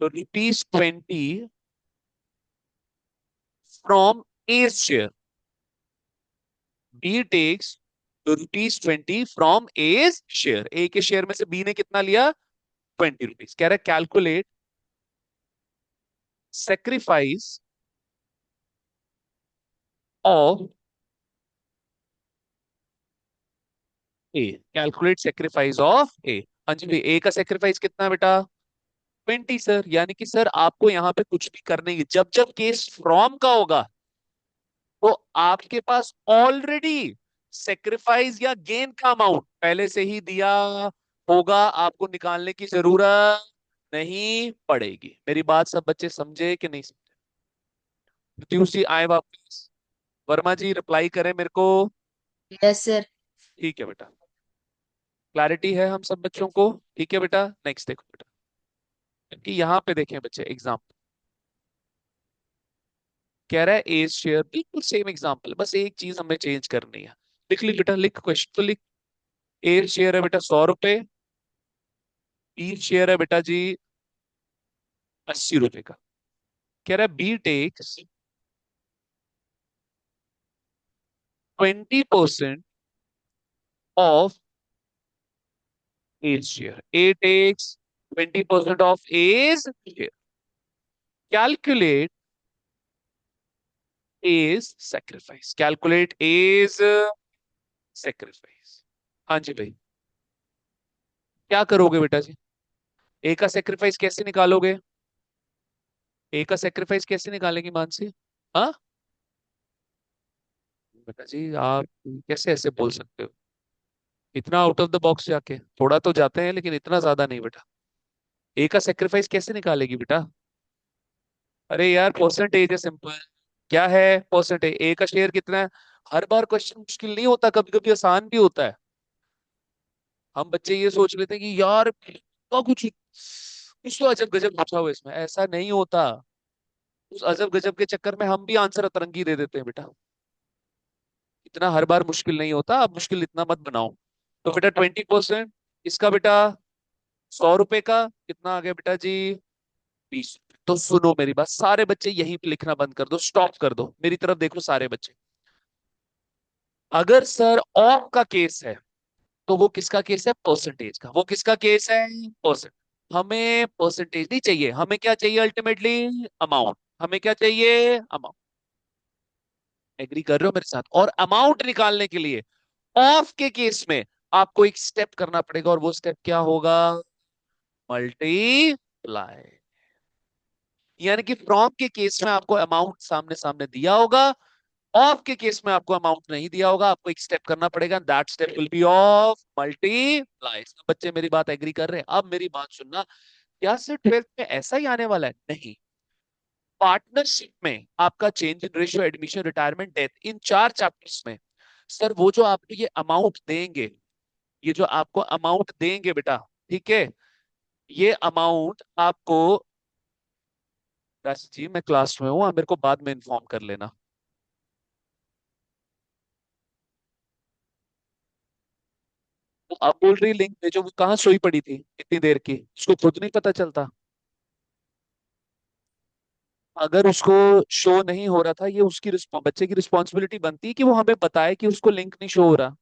₹20 from A share. B takes ₹20 from A share. A के शेयर में से बी ने कितना लिया? ₹20। कह रहा है calculate sacrifice of A. Calculate sacrifice of A. हाँ जी भाई, ए का सेक्रीफाइस कितना है बेटा? 20 सर। यानी कि सर आपको यहाँ पे कुछ भी करने की, जब जब केस फ्रॉम का होगा तो आपके पास ऑलरेडी सेक्रीफाइस या गेन का अमाउंट पहले से ही दिया होगा, आपको निकालने की जरूरत नहीं पड़ेगी। मेरी बात सब बच्चे समझे कि नहीं समझे? प्रत्युष जी आए वापस, वर्मा जी रिप्लाई करें मेरे को। Yes sir. ठीक है बेटा, क्लैरिटी है हम सब बच्चों को? ठीक है बेटा, नेक्स्ट देखो बेटा। क्योंकि यहाँ पे देखें बच्चे एग्जाम्पल, कह रहा है ए शेयर, बिल्कुल सेम एग्जाम्पल, बस एक चीज हमें चेंज करनी है। लिख ली बेटा, लिख क्वेश्चन तो लिख। ए शेयर है बेटा 100 रुपए, बी शेयर है बेटा जी 80 रुपए का। कह रहा है B takes 20% of A share. A takes 20% of A's share. Calculate A's sacrifice. Calculate A's sacrifice. हाँ जी भाई, क्या करोगे बेटा जी? ए का सेक्रीफाइस कैसे निकालोगे? ए का सेक्रीफाइस कैसे निकालेंगे मानसी? हाँ बेटा जी, आप कैसे ऐसे बोल सकते हो? इतना आउट ऑफ द बॉक्स जाके थोड़ा तो जाते हैं, लेकिन इतना ज्यादा नहीं बेटा। ए का सेक्रीफाइस कैसे निकालेगी बेटा? अरे यार परसेंटेज है, सिंपल। क्या है परसेंटेज? ए का शेयर कितना है? हर बार क्वेश्चन मुश्किल नहीं होता, कभी कभी आसान भी होता है। हम बच्चे ये सोच लेते हैं कि यार तो कुछ कुछ तो अजब गजब पूछा हुआ है इसमें, ऐसा नहीं होता। उस अजब गजब के चक्कर में हम भी आंसर अतरंगी दे देते हैं बेटा। इतना हर बार मुश्किल नहीं होता, अब मुश्किल इतना मत बनाओ। तो बेटा 20%, इसका बेटा 100 रुपए का कितना आ गया बेटा जी? 20। तो सुनो मेरी बात, सारे बच्चे यहीं पे लिखना बंद कर दो, स्टॉप कर दो, मेरी तरफ देखो सारे बच्चे। अगर सर ऑफ का केस है तो वो किसका केस है? परसेंटेज का। वो किसका केस है? परसेंट। हमें परसेंटेज नहीं चाहिए, हमें क्या चाहिए अल्टीमेटली? अमाउंट। हमें क्या चाहिए? अमाउंट। एग्री कर रहे हो मेरे साथ? और अमाउंट निकालने के लिए ऑफ के केस में आपको एक स्टेप करना पड़ेगा, और वो स्टेप क्या होगा? मल्टीप्लाई। यानी कि फ्रॉम के केस में आपको अमाउंट सामने सामने दिया होगा, ऑफ के केस में आपको अमाउंट नहीं दिया होगा, आपको एक स्टेप करना पड़ेगा, that step will be of multiply. बच्चे मेरी बात एग्री कर रहे हैं? अब मेरी बात सुनना, क्या सिर्फ 12th में ऐसा ही आने वाला है? नहीं। पार्टनरशिप में आपका change in ratio, admission, retirement, death, in 4 chapters में सर वो जो आपको ये अमाउंट देंगे, ये जो आपको अमाउंट देंगे बेटा, ठीक है, ये अमाउंट आपको राशि जी मैं क्लास में हूँ, आप मेरे को बाद में इन्फॉर्म कर लेना। तो आप बोल रही लिंक भेजो, वो कहाँ सोई पड़ी थी इतनी देर की, उसको खुद नहीं पता चलता? अगर उसको शो नहीं हो रहा था, ये उसकी बच्चे की रिस्पॉन्सिबिलिटी बनती है कि वो हमें बताए कि उसको लिंक नहीं शो हो रहा।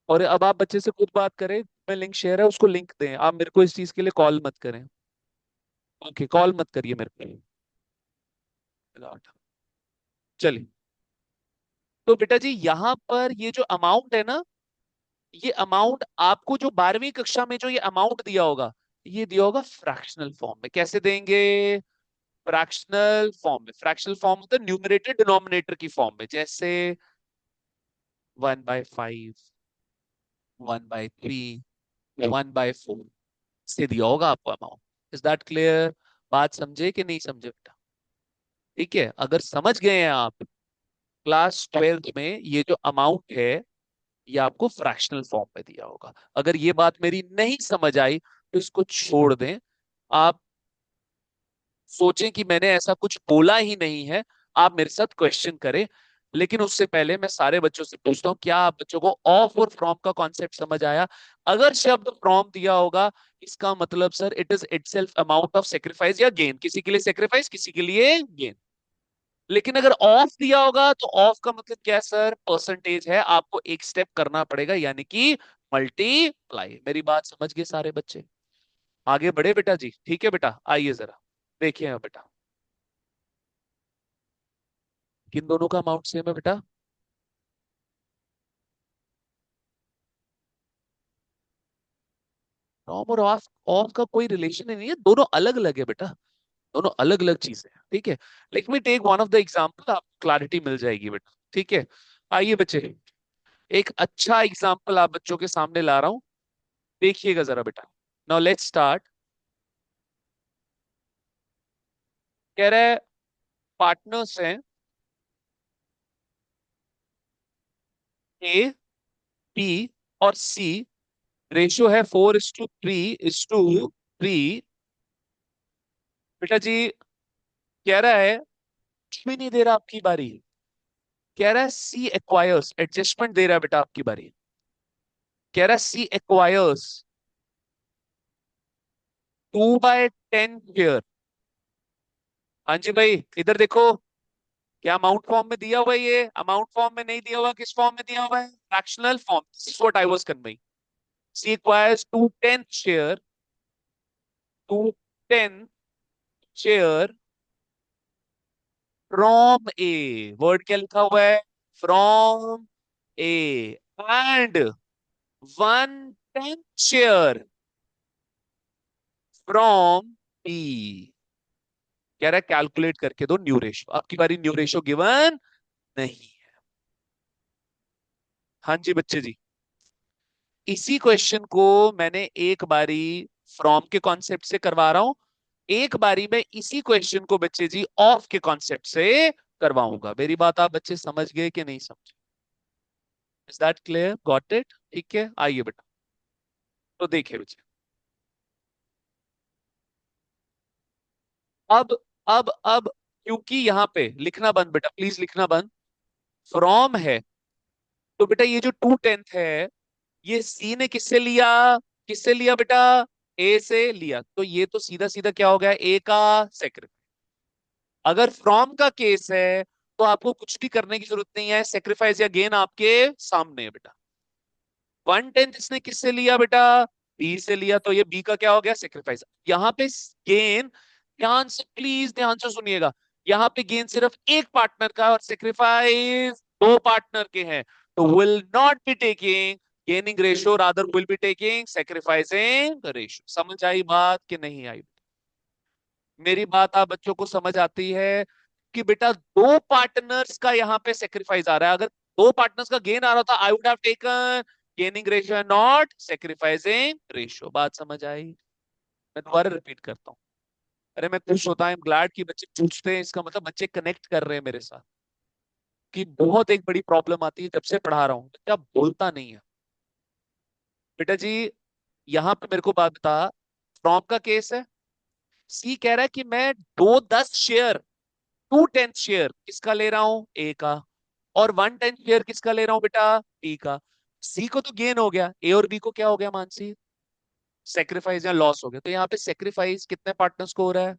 और अब आप बच्चे से खुद बात करें, मैं लिंक शेयर है उसको लिंक दें, आप मेरे को इस चीज के लिए कॉल मत करें। ओके, कॉल मत करिए मेरे को। चलिए, तो बेटा जी यहाँ पर ये जो अमाउंट है ना, ये अमाउंट आपको जो 12वीं कक्षा में जो ये अमाउंट दिया होगा, ये दिया होगा फ्रैक्शनल फॉर्म में। कैसे देंगे? फ्रैक्शनल फॉर्म में। फ्रैक्शनल फॉर्म होता है न्यूमरेटर डिनोमिनेटर की फॉर्म में, जैसे 1/5, 1/3, 1/4 से दिया होगा आपको अमाउंट। Is that clear? बात समझे कि नहीं समझे बेटा? ठीक है, अगर समझ गए हैं आप, क्लास 12th में ये जो अमाउंट है ये आपको फ्रैक्शनल फॉर्म में दिया होगा। अगर ये बात मेरी नहीं समझ आई तो इसको छोड़ दें। आप सोचें कि मैंने ऐसा कुछ बोला ही नहीं है, आप मेरे साथ क्वेश्चन करें। लेकिन उससे पहले मैं सारे बच्चों से पूछता हूँ, क्या आप बच्चों को ऑफ और फ्रॉम का कॉन्सेप्ट समझ आया? अगर शब्द फ्रॉम दिया होगा, इसका मतलब sir it is itself amount of sacrifice या गेन, किसी के लिए सेक्रीफाइस किसी के लिए गेन। लेकिन अगर ऑफ दिया होगा तो ऑफ का मतलब क्या है सर? परसेंटेज है, आपको एक स्टेप करना पड़ेगा, यानी कि मल्टीप्लाई। मेरी बात समझ गए सारे बच्चे? आगे बढ़े बेटा जी? ठीक है बेटा, आइए जरा देखिए बेटा, किन दोनों का अमाउंट सेम है बेटा? फ्रॉम और ऑफ, ऑफ का कोई रिलेशन ही नहीं है, दोनों अलग अलग है बेटा, दोनों अलग अलग चीजें हैं। ठीक है, let me take one of the example, आपको क्लैरिटी मिल जाएगी बेटा। ठीक है, आइए बच्चे, एक अच्छा एग्जांपल आप बच्चों के सामने ला रहा हूं, देखिएगा जरा बेटा। Now let's start. कह रहा है पार्टनर्स हैं ए, बी और सी, रेशियो है 4:3:3। बेटा जी कह रहा है, कुछ भी नहीं दे रहा आपकी बारी, कह रहा है सी एक्वायर्स, एडजस्टमेंट दे रहा है बेटा आपकी बारी। कह रहा है सी एक्वायर्स 2/10 शेयर। हाँ जी भाई, इधर देखो, क्या अमाउंट फॉर्म में दिया हुआ है? ये अमाउंट फॉर्म में नहीं दिया हुआ, किस फॉर्म में दिया हुआ है? Fractional form. This is what I was conveying. C acquires 2/10 share, 2/10 share from A. Word क्या लिखा हुआ है? From A. And 1/10 share from B. कह रहा है कैलकुलेट करके दो न्यू रेशियो। आपकी बारी, न्यू रेशियो गिवन नहीं है। हाँ जी बच्चे जी, इसी क्वेश्चन को मैंने एक बारी फ्रॉम के कॉन्सेप्ट से करवा रहा हूं, एक बारी में इसी क्वेश्चन को बच्चे जी ऑफ के कॉन्सेप्ट से करवाऊंगा। मेरी बात आप बच्चे समझ गए कि नहीं समझे? Is that clear? Got it? ठीक है, आइए बेटा, तो देखिए बच्चे, अब क्योंकि यहां पे लिखना बंद बेटा, प्लीज लिखना बंद। फ्रॉम है, तो बेटा ये जो 2/10 है, ये सी ने किससे लिया? किससे लिया बेटा? ए से लिया, तो ये तो सीधा सीधा क्या हो गया? ए का सेक्रेटरी। अगर फ्रॉम का केस है तो आपको कुछ भी करने की जरूरत नहीं है, सेक्रीफाइस या गेन आपके सामने है बेटा। 1/10 इसने किससे लिया बेटा? बी से लिया, तो ये बी का क्या हो गया? सेक्रीफाइस। यहाँ पे गेन, ध्यान से प्लीज ध्यान से सुनिएगा, यहाँ पे गेन सिर्फ एक पार्टनर का और सेक्रीफाइस दो पार्टनर के हैं, तो will not be taking gaining ratio, rather will be taking sacrificing ratio. समझ आई बात कि नहीं आई? मेरी बात आप बच्चों को समझ आती है कि बेटा दो पार्टनर्स का यहाँ पे सेक्रीफाइस आ रहा है। अगर दो पार्टनर्स का गेन आ रहा था, I would have taken gaining ratio and not sacrificing ratio. बात समझ आई? मैं दोबारा रिपीट करता हूँ। अरे मैं खुश होता, आई एम ग्लैड कि बच्चे पूछते हैं, इसका मतलब बच्चे कनेक्ट कर रहे हैं मेरे साथ। कि बहुत एक बड़ी प्रॉब्लम आती है जब से पढ़ा रहा हूँ, बच्चा बोलता नहीं है। बेटा जी यहाँ पे मेरे को बात बता, फ्रॉम का केस है, सी कह रहा है कि मैं 2/10 शेयर, 2/10 शेयर किसका ले रहा हूं, ए का, और 1/10 शेयर किसका ले रहा हूं बेटा, बी का। सी को तो गेन हो गया, ए और बी को क्या हो गया मानसी, सेक्रीफाइस या लॉस हो गया। तो यहाँ पे सेक्रीफाइस कितने पार्टनर्स को हो रहा है,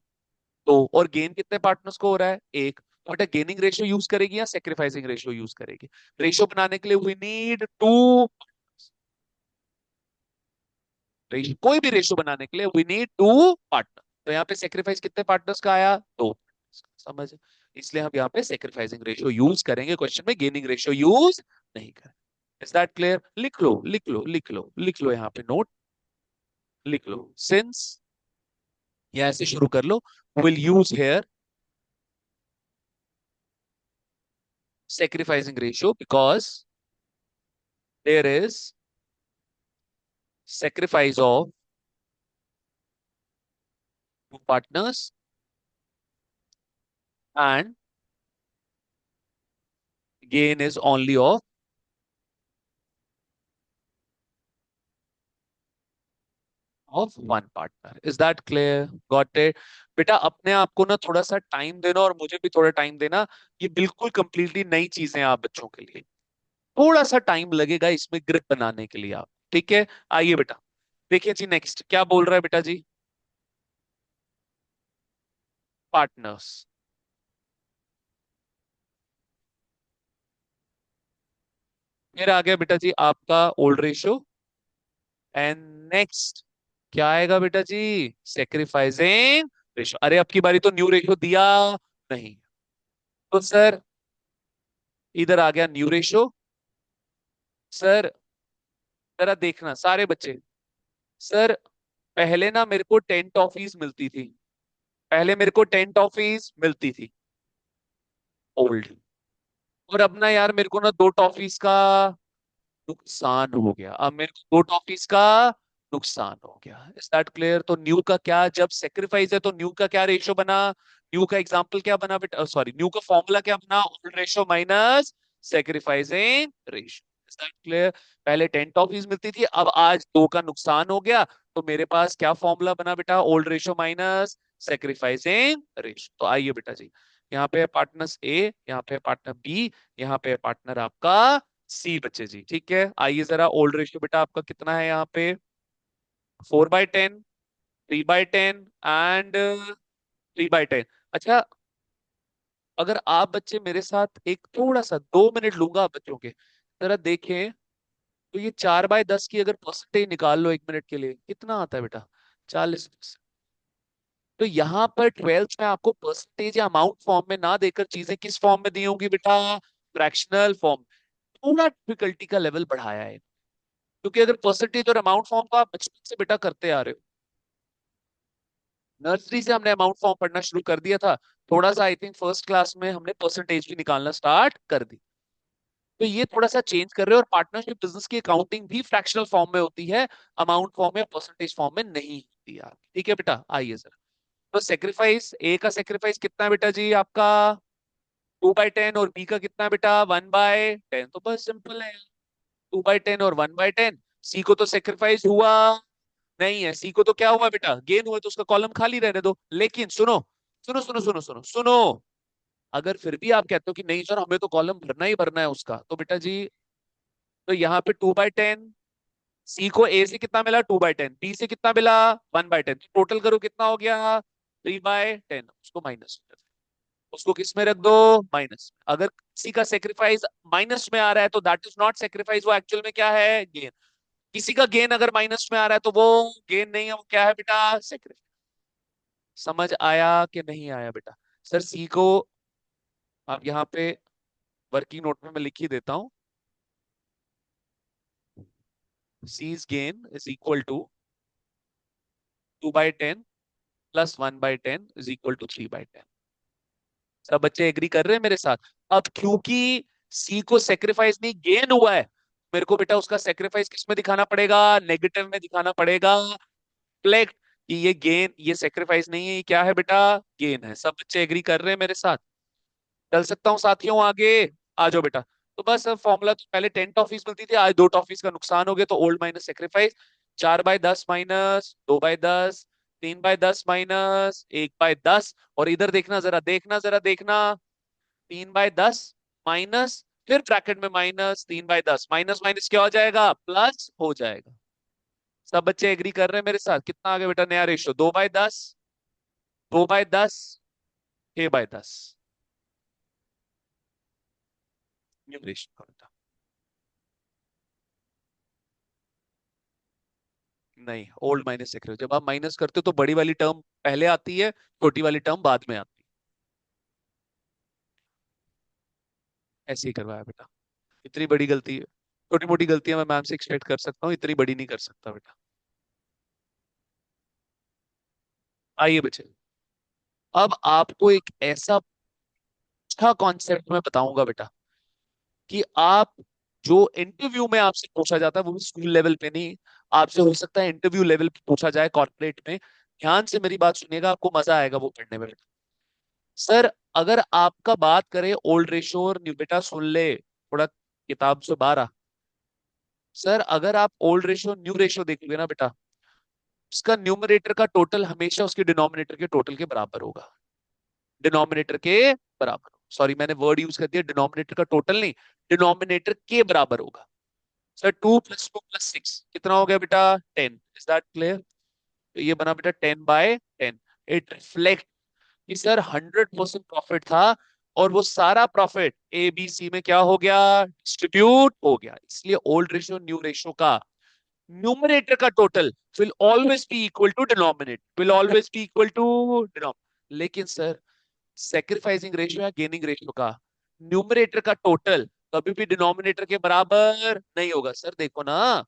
दो, और गेन कितने पार्टनर्स को हो रहा है, एक। तो बेटा गेनिंग रेशियो यूज करेगी या सेक्रीफाइसिंग रेशियो यूज करेगी, रेशियो बनाने के लिए वी नीड टू, कोई भी रेशियो बनाने के लिए वी नीड टू पार्टनर। तो यहाँ पे सेक्रीफाइस कितने पार्टनर्स का आया, दो। समझ, इसलिए हम यहाँ पे सेक्रीफाइसिंग रेशियो यूज करेंगे क्वेश्चन में, गेनिंग रेशियो यूज नहीं करेंगे। Is that clear? लिख लो लिख लो लिख लो लिख लो, यहाँ पे नोट लिख लो, सिंस, या ऐसे शुरू कर लो, will use here sacrificing ratio because there is sacrifice of two partners and gain is only of one partner. Is that clear? Got it? बेटा अपने आप को ना थोड़ा सा टाइम देना, और मुझे भी थोड़ा टाइम देना। ये बिल्कुल कंप्लीटली नई चीजें हैं आप बच्चों के लिए, थोड़ा सा टाइम लगेगा इसमें ग्रिप बनाने के लिए आप, ठीक है? आइए बेटा देखिए जी, नेक्स्ट क्या बोल रहा है बेटा जी, पार्टनर्स। फिर आ गया बेटा जी आपका ओल्ड रेशियो, एंड नेक्स्ट क्या आएगा बेटा जी, सेक्रीफाइसिंग रेशियो। अरे अब की बारी तो न्यू रेशियो दिया नहीं, तो सर इधर आ गया न्यू रेशियो। सर जरा देखना सारे बच्चे, सर पहले ना मेरे को 10 टॉफीज मिलती थी, पहले मेरे को 10 टॉफीज मिलती थी ओल्ड, और अब ना यार मेरे को ना 2 टॉफीज का नुकसान हो गया, अब मेरे को 2 टॉफीज का नुकसान हो गया। Is that clear? तो न्यू का क्या, जब सेक्रीफाइस है तो न्यू का क्या रेशियो बना, न्यू का एग्जांपल क्या बना बेटा, सॉरी न्यू का फॉर्मूला क्या बना, old ratio minus sacrificing ratio. Is that clear? पहले 10 टॉफीज मिलती थी, अब आज 2 का नुकसान हो गया, तो मेरे पास क्या फॉर्मूला बना बेटा, old ratio minus sacrificing ratio. तो आइए बेटा जी, यहाँ पे है पार्टनर ए, यहाँ पे पार्टनर बी, यहाँ पे पार्टनर आपका सी बच्चे जी, ठीक है? आइए जरा, ओल्ड रेशियो बेटा आपका कितना है यहाँ पे, 4/10, 3/10 एंड 3/10। अच्छा, अगर आप बच्चे मेरे साथ एक थोड़ा सा 2 मिनट लूंगा आप बच्चों के, जरा देखें, तो ये 4/10 की अगर परसेंटेज निकाल लो 1 मिनट के लिए, कितना आता है बेटा, 40%। तो यहाँ पर 12th में आपको परसेंटेज या अमाउंट फॉर्म में ना देकर चीजें किस फॉर्म में दी होंगी बेटा, फ्रैक्शनल फॉर्म। थोड़ा डिफिकल्टी का लेवल बढ़ाया है, क्योंकि अगर परसेंटेज और अमाउंट फॉर्म को आप बचपन से बेटा करते आ रहे हो, नर्सरी से हमने अमाउंट फॉर्म पढ़ना शुरू कर दिया था, थोड़ा सा आई थिंक फर्स्ट क्लास में हमने परसेंटेज भी निकालना स्टार्ट कर दी। तो ये थोड़ा सा चेंज कर रहे हो, और पार्टनरशिप बिजनेस की अकाउंटिंग भी फ्रैक्शनल फॉर्म में होती है, अमाउंट फॉर्म में, परसेंटेज फॉर्म में नहीं होती है। ठीक है बेटा, आइए सर। तो सेक्रीफाइस ए का सेक्रीफाइस कितना है बेटा जी आपका, 2/10, और बी का कितना है बेटा, 1/10। तो बस सिंपल है, 2/10 और 1/10। सी को तो सेक्रीफाइस हुआ नहीं है, सी को तो क्या हुआ बेटा, गेन हुआ, तो उसका कॉलम खाली रहने दो। लेकिन सुनो सुनो सुनो सुनो सुनो सुनो, अगर फिर भी आप कहते हो कि नहीं सर हमें तो कॉलम भरना ही भरना है उसका, तो बेटा जी, तो यहाँ पे 2/10, सी को ए से कितना मिला, 2/10, बी से कितना मिला, 1/10, टोटल करो कितना हो गया, 3/10। उसको माइनस, उसको किस में रख दो, माइनस। अगर किसी का सेक्रीफाइस माइनस में आ रहा है तो दैट इज नॉट सेक्रीफाइस, वो एक्चुअल में क्या है, गेन। किसी का गेन अगर माइनस में आ रहा है तो वो गेन नहीं है, वो क्या है बेटा, सेक्रीफाइस। समझ आया कि नहीं आया बेटा? सर सी को आप यहाँ पे वर्किंग नोट में मैं लिख ही देता हूँ, C's gain is equal to 2/10 plus 1/10 is equal to 3/10। सब बच्चे एग्री कर रहे हैं मेरे साथ? अब क्योंकि सी को सेक्रीफाइस नहीं, गेन हुआ है, मेरे को बेटा उसका सेक्रीफाइस किस में दिखाना पड़ेगा, नेगेटिव में दिखाना पड़ेगा। फ्लैग कि ये गेन, ये सेक्रीफाइस नहीं है, ये क्या है बेटा, गेन है। सब बच्चे एग्री कर रहे हैं मेरे साथ? चल सकता हूँ साथियों आगे? आ जाओ बेटा। तो बस फॉर्मूला, तो पहले 10 टॉफीज मिलती थी, आज 2 टॉफीज का नुकसान हो गया, तो old minus sacrifice, 4/10 minus 2/10, 3/10 minus 1/10, और इधर देखना जरा, देखना जरा, देखना, 3/10 माइनस, फिर ब्रैकेट में माइनस 3/10, माइनस माइनस क्या हो जाएगा, प्लस हो जाएगा। सब बच्चे एग्री कर रहे हैं मेरे साथ? कितना आ गया बेटा नया रेशियो, 2/10, 2/10, 6/10 न्यू रेशियो का। नहीं, ओल्ड माइनस देख रहे हो, जब आप माइनस करते हो तो बड़ी वाली टर्म पहले आती है, छोटी वाली टर्म बाद में आती है। ऐसे ही करवाया बेटा, इतनी बड़ी गलती है, छोटी मोटी गलतियां मैं मैम से एक्सपेक्ट कर सकता हूँ, इतनी बड़ी नहीं कर सकता बेटा। आइए बच्चे, अब आपको एक ऐसा अच्छा कॉन्सेप्ट मैं बताऊंगा बेटा, कि आप, जो इंटरव्यू में आपसे पूछा जाता है वो भी स्कूल लेवल पे नहीं, आपसे हो सकता है इंटरव्यू लेवल पे पूछा जाए, कॉर्पोरेट में। ध्यान से मेरी बात सुनिएगा, आपको मजा आएगा वो पढ़ने में बेटा। सर, अगर आपका बात करें ओल्ड रेशो और न्यू, बेटा सुन ले, थोड़ा किताब से बाहर आ। सर, अगर आप ओल्ड रेशो न्यू रेशो देखोगे ना बेटा, उसका न्यूमरेटर का टोटल हमेशा उसके डिनोमिनेटर के टोटल के बराबर होगा। डिनोमिनेटर के बराबर, सॉरी मैंने वर्ड यूज कर दिया, डिनोमिनेटर का टोटल नहीं, डिनोमिनेटर के बराबर होगा। सर, 2 + 2 + 6 कितना हो गया बेटा, 10। Is that clear? तो ये बना बेटा 10/10। इट रिफ्लेक्ट कि सर 100% प्रॉफिट था, और वो सारा प्रॉफिट ए बी सी में क्या हो गया, डिस्ट्रीब्यूट हो गया। इसलिए ओल्ड रेशियो न्यू रेशियो का न्यूमरेटर का total will always be equal to denominator, will always be equal to denominator. लेकिन सर, सेक्रीफाइसिंग रेशियो या गेनिंग रेशियो का न्यूमरेटर का टोटल कभी भी डिनोमिनेटर के बराबर नहीं होगा। सर देखो ना,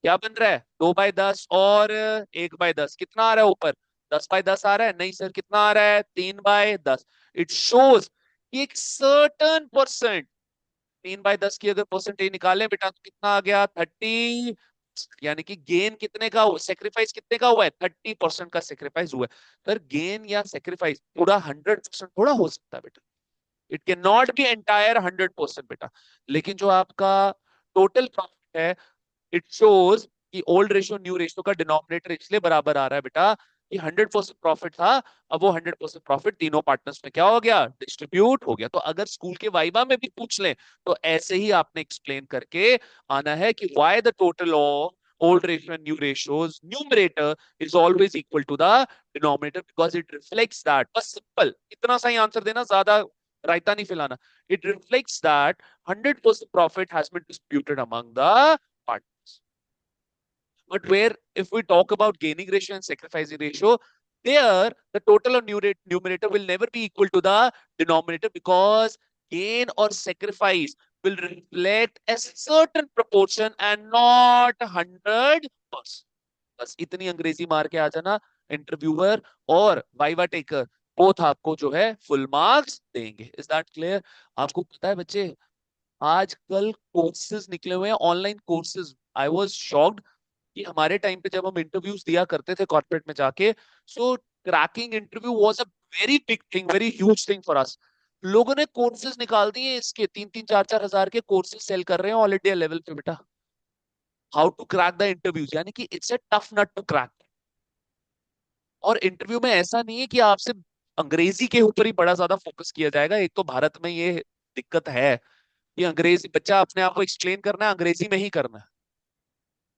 क्या बन रहा है, 2/10 और 1/10, कितना आ रहा है ऊपर, 10/10 आ रहा है। नहीं सर, कितना आ रहा है, 3/10। इट शोज कि एक सर्टन परसेंट, 3/10 की अगर परसेंटेज निकालें बेटा तो कितना आ गया, 30। यानी कि गेन कितने का हुआ, सेक्रीफाइस कितने का हुआ है, 30% का सेक्रीफाइस हुआ है। पर गेन या सेक्रीफाइस पूरा 100% थोड़ा हो सकता है बेटा, it can not be entire 100% बेटा। लेकिन जो आपका टोटल प्रॉफिट है, इट शोज कि ओल्ड रेशियो न्यू रेशियो का डिनोमिनेटर इसलिए बराबर आ रहा है बेटा कि 100% प्रॉफिट था, अब वो 100% प्रॉफिट तीनों पार्टनर्स में क्या हो गया, डिस्ट्रीब्यूट हो गया। तो अगर स्कूल के वाइवा में भी पूछ लें तो ऐसे ही आपने एक्सप्लेन करके आना है कि why the total of old ratio and new ratios numerator is always equal to the denominator because it reflects that, बस सिंपल इतना सा ही आंसर देना, ज्यादा रायता नहीं फैलाना। It reflects that 100% profit has been distributed among the partners. But where, if we talk about gaining ratio and sacrificing ratio, there the total of numerator will never be equal to the denominator, because gain or sacrifice will reflect a certain proportion and not 100%. बस इतनी अंग्रेजी मार के आ जाना, interviewer और viva taker both आपको जो है फुल मार्क्स देंगे। Is that clear? आपको पता है बच्चे, आजकल कोर्सेज निकले हुए हैं, online courses. I was shocked कि हमारे टाइम पे जब हम इंटरव्यूज दिया करते थे कॉर्पोरेट में जाके, so cracking interview was a very big thing, very huge thing for us. लोगों ने कोर्सेज निकाल दिए इसके, 3-3 4-4 हजार के कोर्सेज सेल कर रहे हैं ऑल इंडिया लेवल पे बेटा, how to crack the interviews, यानी कि it's a tough nut to crack. और इंटरव्यू में ऐसा नहीं है कि आपसे अंग्रेजी के ऊपर ही बड़ा ज्यादा फोकस किया जाएगा। एक तो भारत में ये दिक्कत है कि अंग्रेजी, बच्चा अपने आप को एक्सप्लेन करना है अंग्रेजी में ही करना है।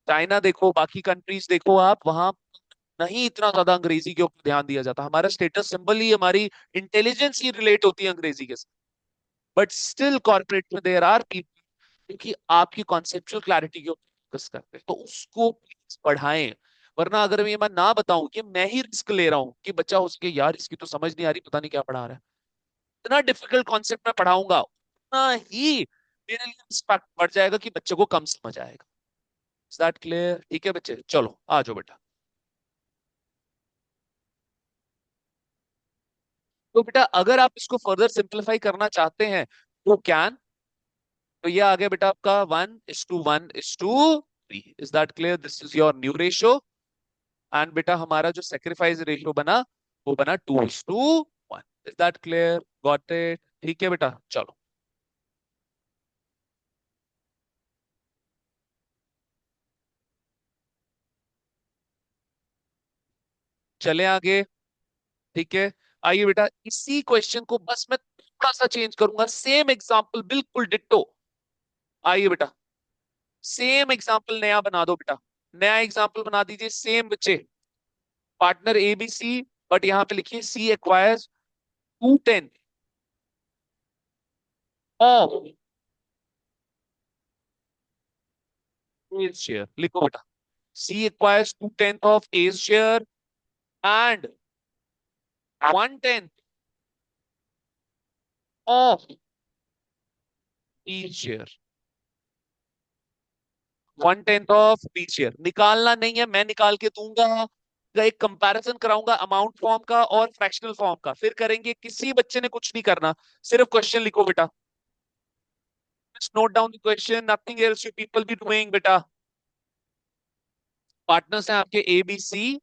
चाइना देखो, बाकी कंट्रीज देखो आप, वहां नहीं इतना ज्यादा अंग्रेजी के ऊपर ध्यान दिया जाता। हमारा स्टेटस सिंबल ही, हमारी इंटेलिजेंस ही रिलेट होती है अंग्रेजी के साथ। बट स्टिल कॉर्पोरेट में देयर आर पीपल, क्योंकि आपकी कॉन्सेप्चुअल क्लैरिटी के ऊपर फोकस करते हैं, तो उसको प्लीज पढ़ाएं। वरना अगर मैं ना बताऊं कि मैं ही रिस्क ले रहा हूं कि बच्चा हो सके, यार इसकी तो समझ नहीं आ रही, पता नहीं क्या पढ़ा रहा है, इतना डिफिकल्ट कॉन्सेप्ट में पढ़ाऊंगा, उतना ही मेरे लिए रिस्पेक्ट बढ़ जाएगा कि बच्चे को कम समझ आएगा। Is that clear? ठीक है बच्चे, चलो आ जाओ बेटा। तो बेटा अगर आप इसको फर्दर सिंप्लीफाई करना चाहते हैं तो कैन, तो ये आ गया बेटा आपका 1:1:3। Is that clear? This is your new ratio. And बेटा हमारा जो सेक्रीफाइस रेशियो बना वो बना 2:1। Is that clear? Got it? ठीक है बेटा, चलो। चले आगे। ठीक है, आइए बेटा, इसी क्वेश्चन को बस मैं थोड़ा सा चेंज करूंगा, सेम एग्जांपल बिल्कुल डिट्टो। आइए बेटा, सेम एग्जांपल नया बना दो बेटा, नया एग्जांपल बना दीजिए सेम बच्चे। Partner A B C, but यहां पे लिखिए C acquires 2/10 of A share. लिखो बेटा, C acquires 2/10 of A share and 1/10 of B share. 1/10 of B share निकालना नहीं है, मैं निकाल के दूंगा। एक कंपैरिजन कराऊंगा अमाउंट फॉर्म का और फ्रैक्शनल फॉर्म का, फिर करेंगे। किसी बच्चे ने कुछ नहीं करना, सिर्फ क्वेश्चन लिखो बेटा। Just note down the question, nothing else you people be doing बेटा। पार्टनर्स हैं आपके A B C,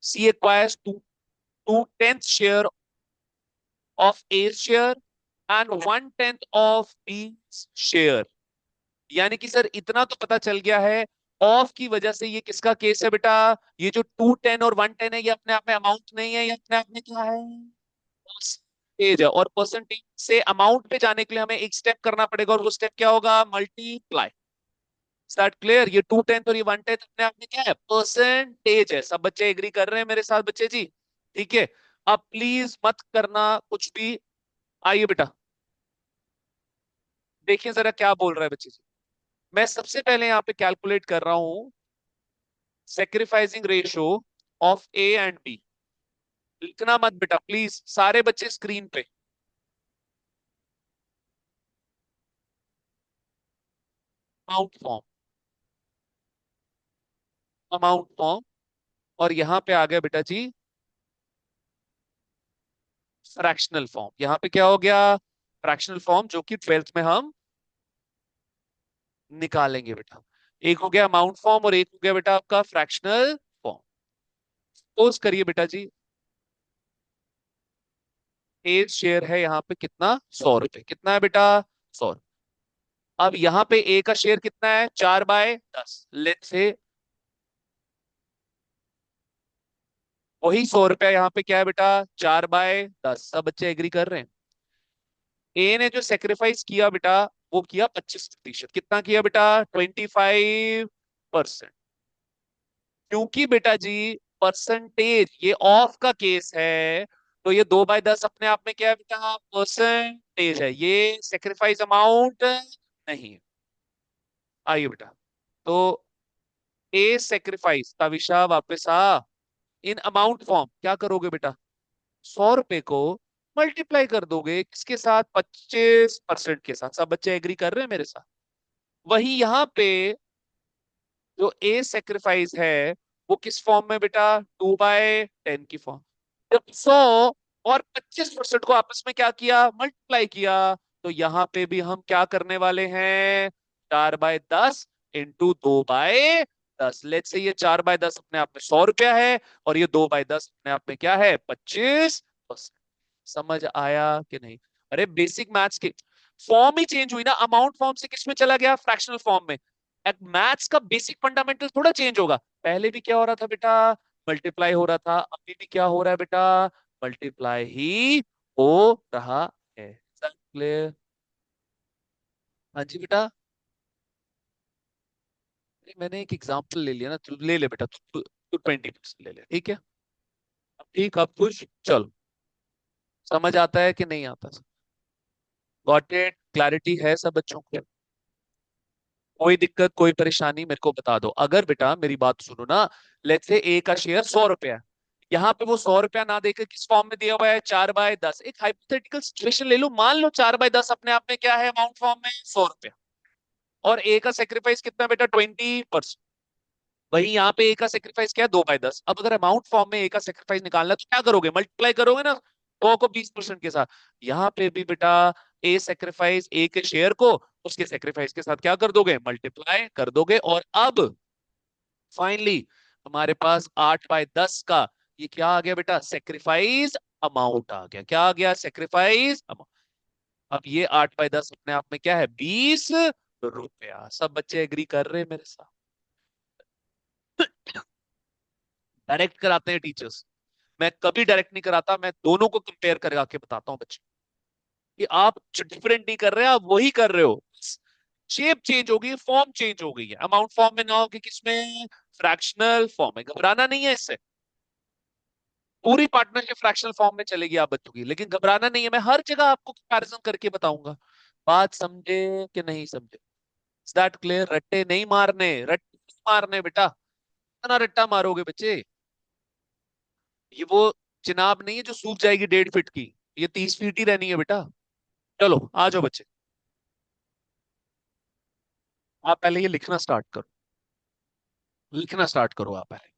C acquires 2/10 share of A share and 1/10 of B share. यानी कि सर इतना तो पता चल गया है, ऑफ की वजह से ये किसका केस है बेटा? ये जो 2/10 और 1/10 है, ये अपने आप में अमाउंट नहीं है, ये अपने आप में क्या है? परसेंटेज है। और परसेंटेज से अमाउंट पे जाने के लिए हमें एक स्टेप करना पड़ेगा, और वो स्टेप क्या होगा? मल्टीप्लाई। Start clear? ये 2/10 और ये 1/10 अपने आप में क्या है? परसेंटेज है। सब बच्चे एग्री कर रहे हैं मेरे साथ बच्चे जी? ठीक है, अब प्लीज मत करना कुछ भी। आइए बेटा, देखिए जरा क्या बोल रहा है बच्चे जी। मैं सबसे पहले यहाँ पे कैलकुलेट कर रहा हूं sacrificing ratio of A and B. लिखना मत बेटा प्लीज, सारे बच्चे स्क्रीन पे। अमाउंट फॉर्म, अमाउंट फॉर्म, और यहां पे आ गया बेटा जी फ्रैक्शनल फॉर्म। यहां पे क्या हो गया? फ्रैक्शनल फॉर्म, जो कि 12th में हम निकालेंगे बेटा। एक हो गया अमाउंट फॉर्म और एक हो गया बेटा आपका फ्रैक्शनल फॉर्म। सपोज करिए बेटा जी, ए शेयर है यहाँ पे कितना? 100 रुपए। कितना है बेटा? 100। अब यहाँ पे ए का शेयर कितना है? 4/10। लेट्स से वही 100 रुपया यहाँ पे क्या है बेटा? 4/10। सब बच्चे एग्री कर रहे हैं? ए ने जो सेक्रीफाइस किया बेटा, वो किया 25%। कितना किया बेटा? 25%। क्योंकि बेटा जी परसेंटेज ये ऑफ का केस है, तो ये 2/10 अपने आप में क्या है बेटा? परसेंटेज है, ये सेक्रीफाइस अमाउंट नहीं है। आइए बेटा, तो ए सेक्रीफाइस का विषय वापस आ। इन अमाउंट फॉर्म क्या करोगे बेटा? 100 रुपए को मल्टीप्लाई कर दोगे किसके साथ? 25% के साथ। सब बच्चे एग्री कर रहे हैं मेरे साथ? वही यहाँ पे जो ए सेक्रीफाइस है, वो किस फॉर्म में बेटा? 2/10 की फॉर्म। जब 100 और 25% को आपस में क्या किया? मल्टीप्लाई किया। तो यहाँ पे भी हम क्या करने वाले हैं? 4/10 इंटू 2/10। लेट से ये 4/10 अपने आप में 100 रुपया है, और ये 2/10 अपने आप में क्या है? 25%। समझ आया कि नहीं? अरे बेसिक मैथ्स के फॉर्म ही चेंज हुई ना, अमाउंट फॉर्म से किस में चला गया? फ्रैक्शनल फॉर्म में। मैथ्स का बेसिक फंडामेंटल थोड़ा चेंज होगा। पहले भी क्या हो रहा था बेटा? मल्टीप्लाई हो रहा था। अभी भी क्या हो रहा है बेटा? मल्टीप्लाई ही हो रहा है। क्लियर? हाँ जी बेटा। मैंने एक एग्जांपल ले लिया ना, तू ले ले बेटा, तू 20% ले ले, ठीक है? अब ठीक, अब खुश? चलो, समझ आता है कि नहीं आता? Got it? क्लैरिटी है सब बच्चों को? कोई दिक्कत, कोई परेशानी मेरे को बता दो। अगर बेटा मेरी बात सुनो ना, लेट्स से ए का शेयर 100 रुपया है, यहाँ पे वो 100 रुपया ना देकर किस फॉर्म में दिया हुआ है? 4/10। एक हाइपोथेटिकल सिचुएशन ले लो, मान लो 4/10 अपने आप में क्या है? अमाउंट फॉर्म में 100 रुपया। और ए का सेक्रीफाइस कितना बेटा? 20%। वही यहाँ पे ए का सेक्रीफाइस क्या है? 2/10। अब अगर अमाउंट फॉर्म में ए का सेक्रीफाइस निकालना है, तो क्या करोगे? मल्टीप्लाई करोगे ना 100 को 20% के साथ। यहाँ पे भी बेटा ए सेक्रीफाइस ए के शेयर को उसके सेक्रीफाइस के साथ क्या कर दोगे? मल्टीप्लाई कर दोगे। और अब फाइनली हमारे पास 8/10 का ये क्या आ गया बेटा? सेक्रीफाइस अमाउंट आ गया। क्या आ गया? Sacrifice amount. अब ये 8/10 अपने आप में क्या है? 20 रुपया। सब बच्चे एग्री कर रहे हैं मेरे साथ? डायरेक्ट कराते हैं टीचर्स। मैं कभी डायरेक्ट नहीं कराता, मैं दोनों को कंपेयर करके बताता हूँ बच्चे कि आप जो डिफरेंट नहीं कर रहे, आप वही कर रहे हो, शेप चेंज हो गई, फॉर्म चेंज हो गई है, अमाउंट फॉर्म में ना हो कि किसमें, फ्रैक्शनल फॉर्म में। घबराना नहीं है इससे, पूरी पार्टनरशिप फ्रैक्शनल फॉर्म में चलेगी आप बच्चों की, लेकिन घबराना नहीं है, मैं हर जगह आपको कंपैरिजन करके बताऊंगा। बात समझे कि नहीं समझे? Is that clear? रट्टे नहीं मारने, रट्टे नहीं मारने बेटा, इतना रट्टा मारोगे बच्चे, ये वो चिनाब नहीं है जो सूख जाएगी 1.5 फीट की, ये 30 फीट ही रहनी है बेटा। चलो आ जाओ बच्चे, आप पहले ये लिखना स्टार्ट करो, लिखना स्टार्ट करो आप पहले।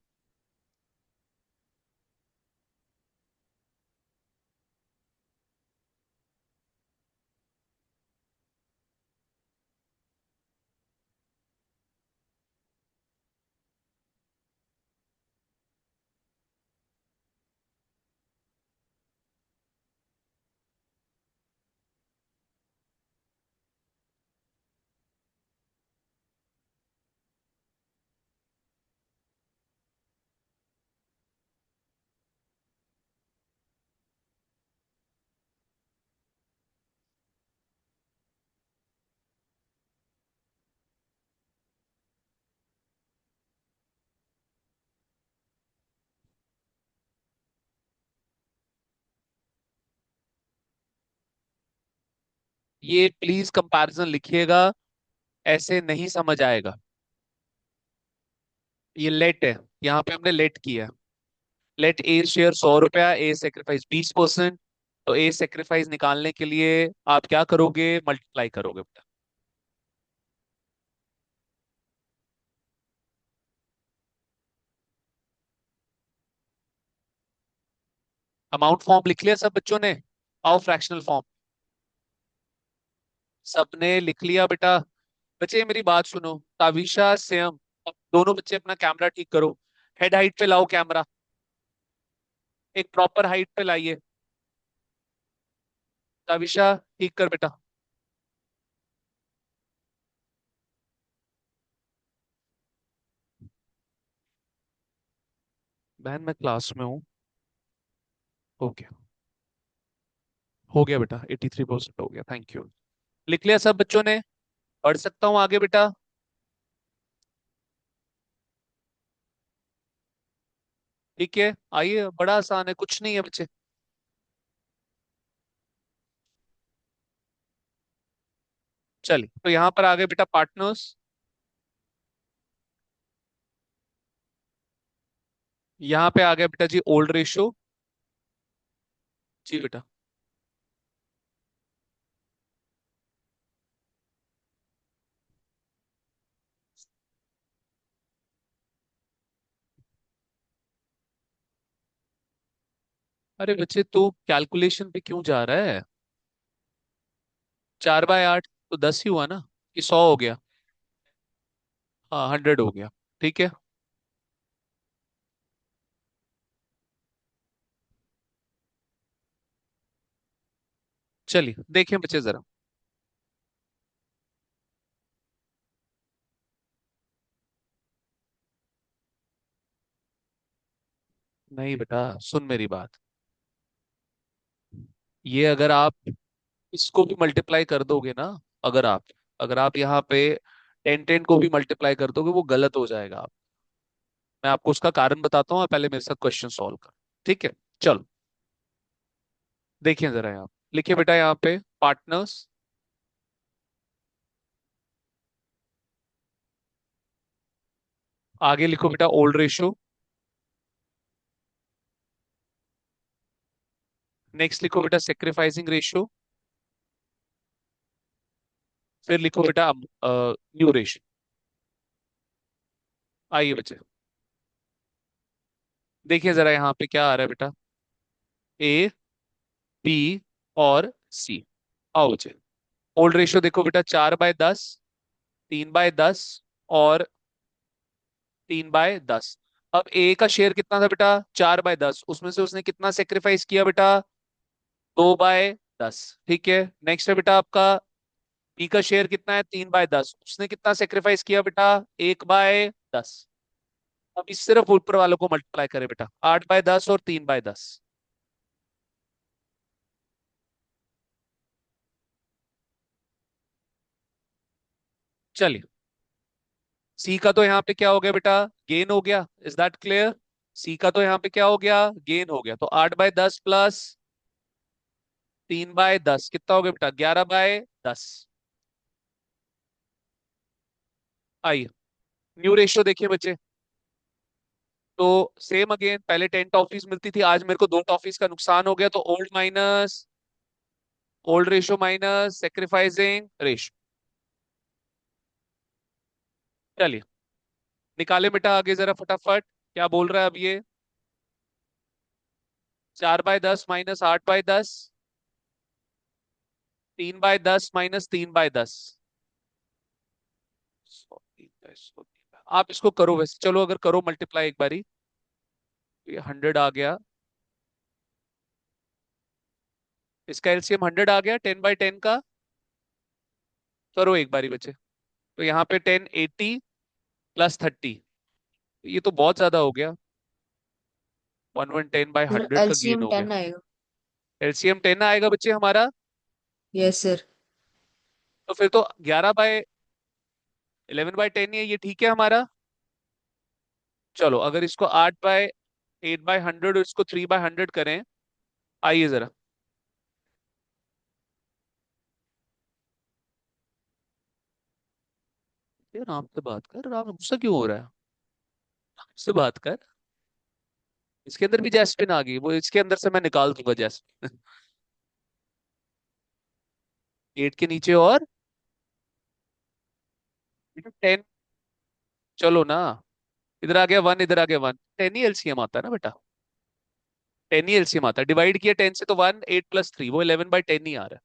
ये प्लीज कंपैरिजन लिखिएगा, ऐसे नहीं समझ आएगा। ये लेट है, यहाँ पे हमने लेट किया। लेट ए शेयर 100 रुपया, ए सेक्रीफाइस 20%। तो ए सेक्रीफाइस निकालने के लिए आप क्या करोगे, मल्टीप्लाई करोगे बेटा। अमाउंट फॉर्म लिख लिया सब बच्चों ने? आओ फ्रैक्शनल फॉर्म, सबने लिख लिया बेटा? बच्चे मेरी बात सुनो, ताविशा सेम, अब दोनों बच्चे अपना कैमरा ठीक करो, हेड हाइट पे लाओ कैमरा, एक प्रॉपर हाइट पे लाइए। ताविशा ठीक कर बेटा। बहन मैं क्लास में हूँ। ओके, हो गया बेटा, 83% हो गया, थैंक यू। लिख लिया सब बच्चों ने? पढ़ सकता हूँ आगे बेटा? ठीक है, आइए, बड़ा आसान है, कुछ नहीं है बच्चे। चलिए तो यहाँ पर आ गए बेटा पार्टनर्स, यहाँ पे आ गया बेटा जी ओल्ड रेशो। जी बेटा। अरे बच्चे तो कैलकुलेशन पे क्यों जा रहा है? 4/8 तो 10 ही हुआ ना, कि 100 हो गया? हाँ 100 हो गया, ठीक है। चलिए देखें बच्चे जरा। नहीं बेटा, सुन मेरी बात, ये अगर आप इसको भी मल्टीप्लाई कर दोगे ना, अगर आप अगर आप यहाँ पे 10 10 को भी मल्टीप्लाई कर दोगे, वो गलत हो जाएगा आप। मैं आपको उसका कारण बताता हूँ, आप पहले मेरे साथ क्वेश्चन सॉल्व कर, ठीक है? चलो देखिए जरा, यहाँ लिखिए बेटा, यहाँ पे पार्टनर्स, आगे लिखो बेटा ओल्ड रेशियो, नेक्स्ट लिखो बेटा सेक्रीफाइसिंग रेशियो, फिर लिखो बेटा न्यू रेशियो। आइए बच्चे, देखिए जरा यहाँ पे क्या आ रहा है बेटा, ए, बी और सी। आओ बच्चे, ओल्ड रेशियो देखो बेटा, 4/10, 3/10 और 3/10। अब ए का शेयर कितना था बेटा, 4/10, उसमें से उसने कितना सेक्रीफाइस किया बेटा, 2/10, ठीक है। नेक्स्ट है बेटा आपका, बी का शेयर कितना है, 3/10, उसने कितना सेक्रीफाइस किया बेटा, 1/10। अब इस सिर्फ ऊपर वालों को मल्टीप्लाई करें बेटा, 8/10 और 3/10। चलिए, सी का तो यहाँ पे क्या हो गया बेटा, गेन हो गया। Is that clear? सी का तो यहाँ पे क्या हो गया, गेन हो गया। तो 8/10 प्लस 3/10 कितना हो गया बेटा, 11/10। आइए, न्यू रेशियो देखिए बच्चे। तो सेम अगेन, पहले 10 टॉफीज मिलती थी, आज मेरे को 2 टॉफीज का नुकसान हो गया, तो old ratio minus sacrificing ratio. चलिए, निकाले बेटा आगे जरा फटाफट, क्या बोल रहा है अब ये। 4/10 माइनस 8/10, 3/10 माइनस 3/10। आप इसको करो वैसे, चलो अगर करो मल्टीप्लाई एक बारी, तो ये 100 आ गया, इसका एलसीएम 100 आ गया 10/10 का। करो एक बारी बच्चे। तो यहाँ पे 1080 प्लस 30, ये तो बहुत ज्यादा हो गया, 1110/100 का गेन एलसीएम हो गया। 10 आएगा। एलसीएम 10 आएगा बच्चे हमारा। Yes sir. तो फिर तो 11/10 ही है, ये ठीक है हमारा। चलो, अगर इसको 8/8/100 और इसको 3/100 करें, आइए जरा। ये आराम से बात कर, आराम गुस्सा क्यों हो रहा है, से बात कर। इसके अंदर भी जैस्मिन आ गई, वो इसके अंदर से मैं निकाल दूंगा जैस्मिन। 8 के नीचे और 10। चलो ना, इधर आ गया 1, इधर आ गया 1, 10 ही एलसीएम आता है ना बेटा, 10 ही एलसीएम आता है। डिवाइड किया 10 से तो 1, 8 प्लस 3 वो 11/10 ही आ रहा है।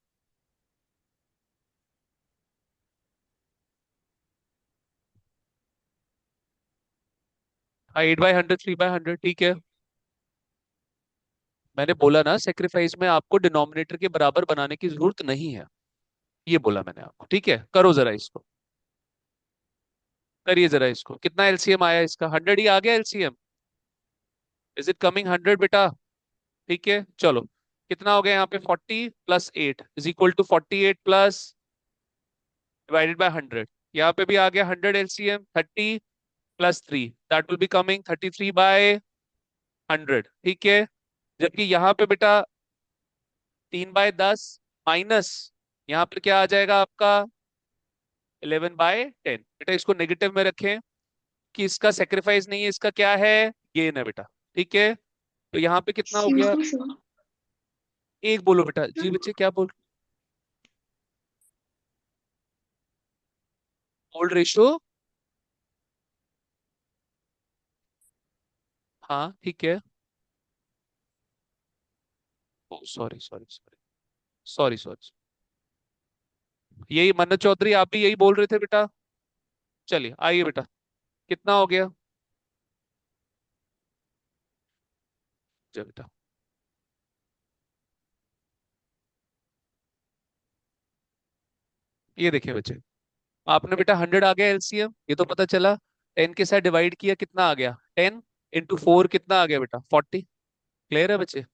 हाँ, 8/100 3/100 ठीक है। मैंने बोला ना, सेक्रीफाइस में आपको डिनोमिनेटर के बराबर बनाने की जरूरत नहीं है, ये बोला मैंने आपको। ठीक है, करो जरा इसको, करिए जरा इसको। कितना एलसीएम आया इसका, 100 ही आ गया एलसीएम। इज इट कमिंग 100 बेटा? ठीक है, चलो। कितना हो गया यहाँ पे, 40 plus 8 is equal to 48 plus divided by 100। यहाँ पे भी आ गया 100 LCM, 30 plus 3 that will be coming 33/100। ठीक है, जबकि यहाँ पे बेटा 3/10 माइनस, यहाँ पे क्या आ जाएगा आपका 11/10। बेटा इसको नेगेटिव में रखें कि इसका सेक्रीफाइस नहीं है, इसका क्या है, गेन है बेटा। ठीक है, तो यहाँ पे कितना हो गया, सिंपल सर। एक बोलो बेटा जी, बच्चे क्या बोल, ओल्ड रेशियो। हाँ ठीक है। Sorry sorry sorry, sorry sorry, यही मन्नत चौधरी, आप भी यही बोल रहे थे बेटा। चलिए आइए बेटा, कितना हो गया, चल बेटा। ये देखिए बच्चे, आपने बेटा 100 आ गया एलसीएम, ये तो पता चला। 10 के साथ डिवाइड किया, कितना आ गया, 10 × 4 कितना आ गया बेटा, 40। क्लियर है बच्चे?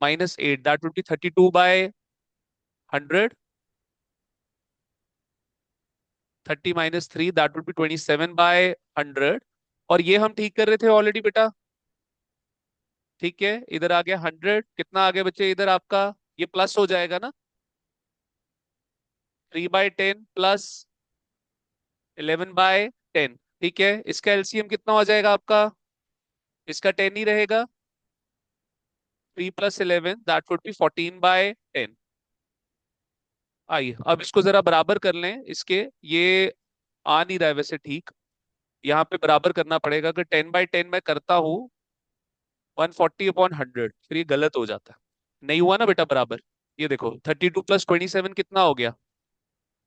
-8 that would be 32/100। 30 - 3 that would be 27/100। और ये हम ठीक कर रहे थे ऑलरेडी बेटा। ठीक है, इधर आ गया 100, कितना आ गया बच्चे इधर आपका, ये प्लस हो जाएगा ना, 3/10 प्लस 11/10। ठीक है, इसका एलसीएम कितना हो जाएगा आपका, इसका 10 ही रहेगा, 3 + 11 दैट वुड बी 14/10। आइए अब इसको जरा बराबर कर लें इसके, ये आ नहीं रहा है वैसे ठीक, यहाँ पे बराबर करना पड़ेगा। अगर 10/10 मैं करता हूँ 140/100, फिर ये गलत हो जाता है, नहीं हुआ ना बेटा बराबर। ये देखो 32 + 27 कितना हो गया,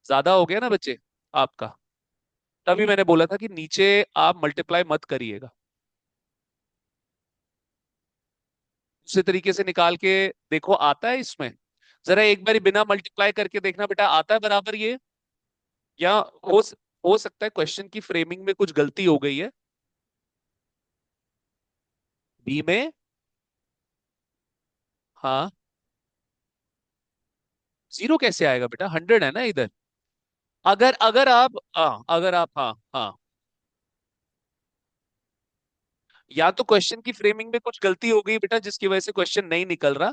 ज्यादा हो गया ना बच्चे आपका। तभी मैंने बोला था कि नीचे आप मल्टीप्लाई मत करिएगा, दूसरे तरीके से निकाल के देखो आता है इसमें। जरा एक बार बिना मल्टीप्लाई करके देखना बेटा, आता है बराबर ये, या हो सकता है क्वेश्चन की फ्रेमिंग में कुछ गलती हो गई है। बी में, हाँ, 0 कैसे आएगा बेटा, 100 है ना इधर। अगर अगर आप, हाँ अगर आप, हाँ हाँ, या तो क्वेश्चन की फ्रेमिंग में कुछ गलती हो गई बेटा जिसकी वजह से क्वेश्चन नहीं निकल रहा।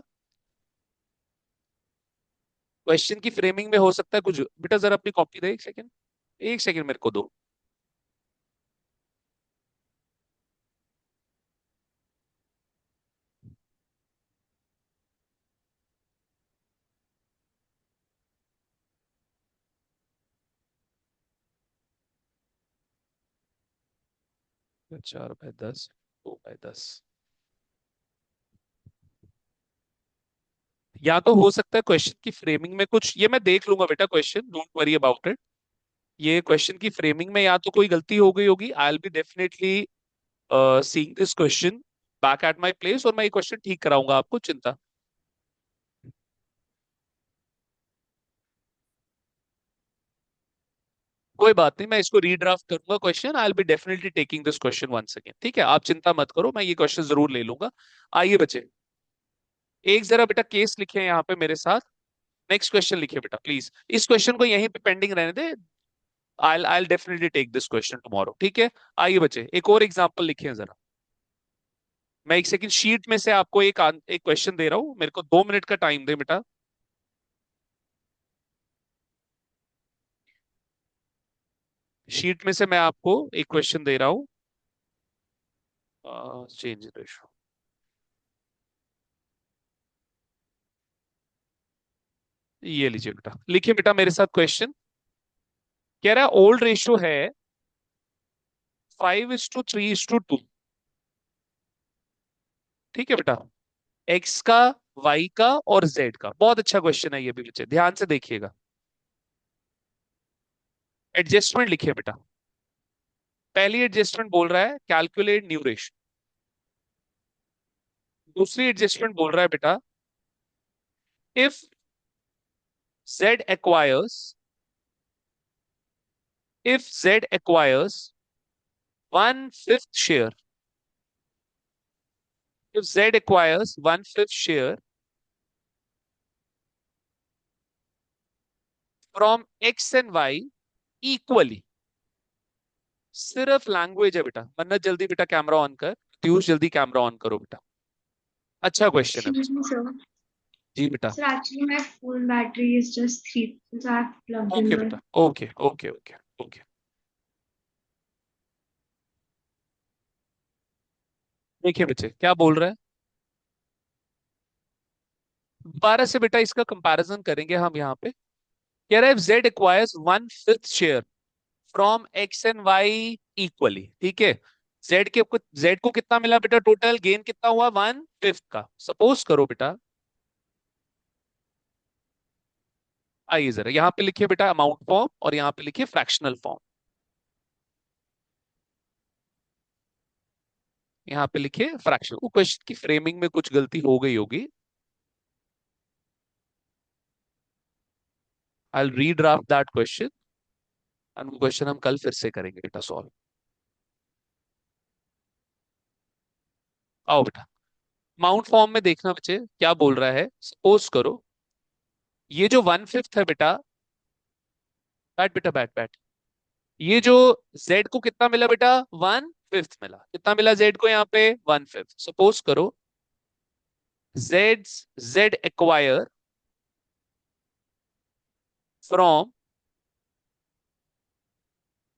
क्वेश्चन की फ्रेमिंग में हो सकता है कुछ, बेटा जरा अपनी कॉपी दे, एक सेकंड, एक सेकंड मेरे को दो। तो 4/10, 2/10, या तो हो सकता है क्वेश्चन की फ्रेमिंग में कुछ, ये मैं देख लूंगा बेटा, question don't worry about it. ये क्वेश्चन की फ्रेमिंग में या तो कोई गलती हो गई होगी, आई will be definitely seeing this question back at my place, और मैं ये क्वेश्चन ठीक कराऊंगा आपको, चिंता। कोई बात नहीं, मैं इसको रीड्राफ्ट करूंगा question, I will be definitely taking this question once again, ठीक है, आप चिंता मत करो, मैं ये क्वेश्चन जरूर ले लूंगा। आइए बच्चे, एक जरा बेटा केस लिखे यहाँ पे मेरे साथ, नेक्स्ट क्वेश्चन लिखिए बेटा प्लीज, इस क्वेश्चन को यहीं पे पेंडिंग रहने दे, I definitely take this question tomorrow, ठीक है। आइए बच्चे, एक और एग्जांपल लिखिए जरा। मैं एक सेकंड शीट में से आपको एक क्वेश्चन दे रहा हूँ, मेरे को 2 मिनट का टाइम दे बेटा। शीट में से मैं आपको एक क्वेश्चन दे रहा हूँ, चेंज रेशो, ये लीजिए बेटा, लिखिए बेटा मेरे साथ क्वेश्चन। कह रहा है ओल्ड रेशियो है 5:3:2, ठीक है बेटा, एक्स का, वाई का और जेड का। बहुत अच्छा क्वेश्चन है ये भी बच्चे, ध्यान से देखिएगा। एडजस्टमेंट लिखिए बेटा। पहली एडजस्टमेंट बोल रहा है कैलकुलेट न्यू रेशियो, दूसरी एडजस्टमेंट बोल रहा है बेटा if z acquires if z acquires 1/5 share, if z acquires 1/5 share from x and y equally। सिर्फ लैंग्वेज है बेटा, वरना जल्दी बेटा कैमरा ऑन कर, पीयूष जल्दी कैमरा ऑन करो बेटा। अच्छा क्वेश्चन है Excuse बच्चा। me, sir. जी बेटा। Sir, actually, my phone battery is just 3, so I've plugged in okay my. बेटा, ओके ओके ओके ओके। देखिए बच्चे क्या बोल रहा है, 12 से बेटा इसका कंपैरिजन करेंगे हम यहाँ पे। कह रहा है z acquires 1/5 share from x and y equally, ठीक है। z को कितना मिला बेटा, टोटल गेन कितना हुआ, 1/5 का। सपोज करो बेटा, आइए जरा यहाँ पे लिखिए बेटा अमाउंट फॉर्म, और यहाँ पे लिखिए फ्रैक्शनल फॉर्म। यहाँ पे लिखिए फ्रैक्शन, वो क्वेश्चन की फ्रेमिंग में कुछ गलती हो गई होगी, I will redraft that question, and वो क्वेश्चन हम कल फिर से करेंगे बेटा सॉल्व। आओ बेटा, अमाउंट फॉर्म में देखना बच्चे क्या बोल रहा है। सपोज करो ये जो 1/5 है बेटा, बैठ बेटा बैठ बैठ, ये जो z को कितना मिला बेटा, 1/5 मिला, कितना मिला z को यहाँ पे, 1/5। सपोज करो z acquire from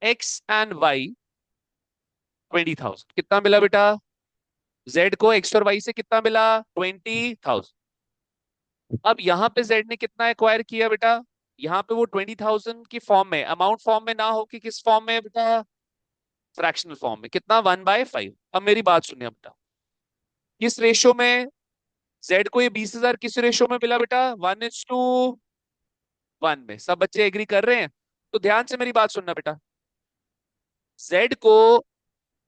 x and y 20,000, कितना मिला बेटा, z को x और y से कितना मिला, 20,000। अब यहाँ पे z ने कितना एक्वायर किया बेटा, यहाँ पे वो 20,000 की फॉर्म में, अमाउंट फॉर्म में ना हो कि किस फॉर्म में बेटा, फ्रैक्शनल फॉर्म में, कितना, 1/5। अब मेरी बात सुनिए बेटा, किस रेशियो में जेड को ये 20,000 किस रेशियो में मिला बेटा, 1:1 में। सब बच्चे एग्री कर रहे हैं, तो ध्यान से मेरी बात सुनना बेटा। जेड को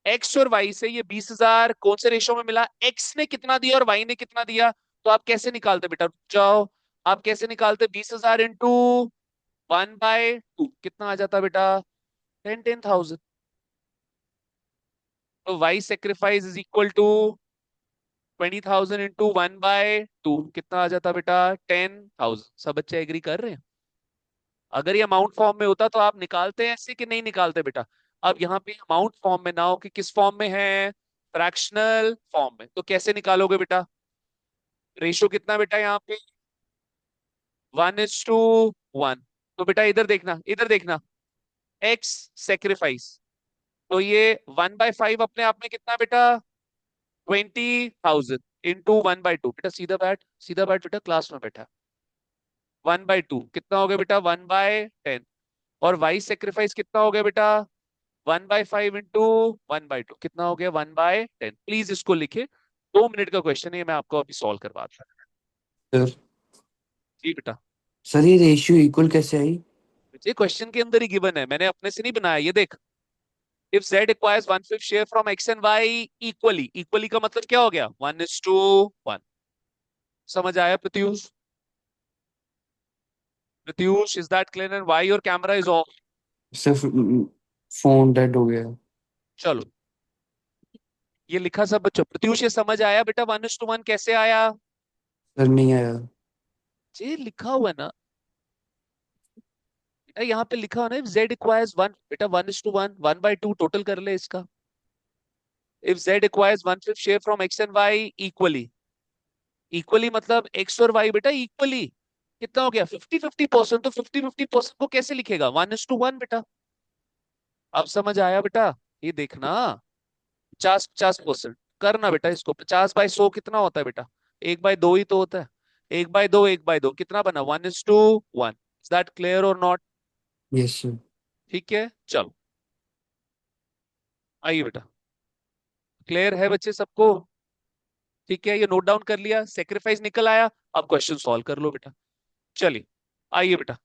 एक्स और वाई से ये 20,000 कौन से रेशियो में मिला, एक्स ने कितना दिया और वाई ने कितना दिया, तो आप कैसे निकालते बेटा, रुक जाओ, आप कैसे निकालते, 20,000 इंटू 1/2 कितना आ जाता बेटा, 10,000। तो Y sacrifice is equal to 20,000 into 1/2 कितना आ जाता बेटा? 10,000। सब बच्चे एग्री कर रहे हैं? अगर ये अमाउंट फॉर्म में होता तो आप निकालते हैं ऐसे कि नहीं निकालते बेटा? अब यहाँ पे अमाउंट फॉर्म में ना हो कि किस फॉर्म में है? फ्रैक्शनल फॉर्म में। तो कैसे निकालोगे बेटा? रेशो कितना बेटा यहाँ पे? 1:1। तो बेटा इधर देखना, इधर देखना, एक्स सेक्रीफाइस। तो ये 1/5 अपने आप में कितना बेटा? 20,000 इंटू 1/2। बेटा सीधा बैठ, सीधा बैठ बेटा, क्लास में बैठा। 1/2 कितना हो गया बेटा? 1/10। और वाई सेक्रीफाइस कितना हो गया बेटा? 1/5 इंटू 1/2 कितना हो गया? 1/10। प्लीज इसको लिखे, 2 मिनट का क्वेश्चन है, मैं आपको अभी सॉल्व करवाता हूँ। सर जी बेटा, सर ये रेशियो इक्वल कैसे आई? ये क्वेश्चन के अंदर ही गिवन है, मैंने अपने से नहीं बनाया। ये देख, if z acquires 1/5 share from x and y equally, equally का मतलब क्या हो गया? 1:1। समझ आया Pratyush? Pratyush, is that clear? And why your camera is off? Sir phone dead हो गया। चलो, ये लिखा सब बच्चों। प्रत्यूष ये समझ आया बेटा? 1:1 कैसे आया? सर नहीं आया। ये लिखा हुआ है ना बेटा, यहाँ पे लिखा हुआ ना, इफ z acquires 1 बेटा 1:1, 1/2 टोटल कर ले इसका। If z acquires 1/5 share from x and y equally, equally मतलब x और y बेटा इक्वली। कितना हो गया? 50-50%। तो 50-50% को कैसे लिखेगा? 1:1 बेटा। अब समझ आया बेटा? ये देखना, 50-50% करना बेटा इसको। 50/100 कितना होता है बेटा? 1/2 ही तो होता है। 1/2, 1/2 कितना बना? 1:1। इज दैट क्लियर और नॉट? Yes sir. ठीक है, चलो आइए बेटा। क्लियर है बच्चे सबको? ठीक है, ये नोट डाउन कर लिया, सेक्रीफाइस निकल आया। अब क्वेश्चन सॉल्व कर लो बेटा। चलिए आइए बेटा,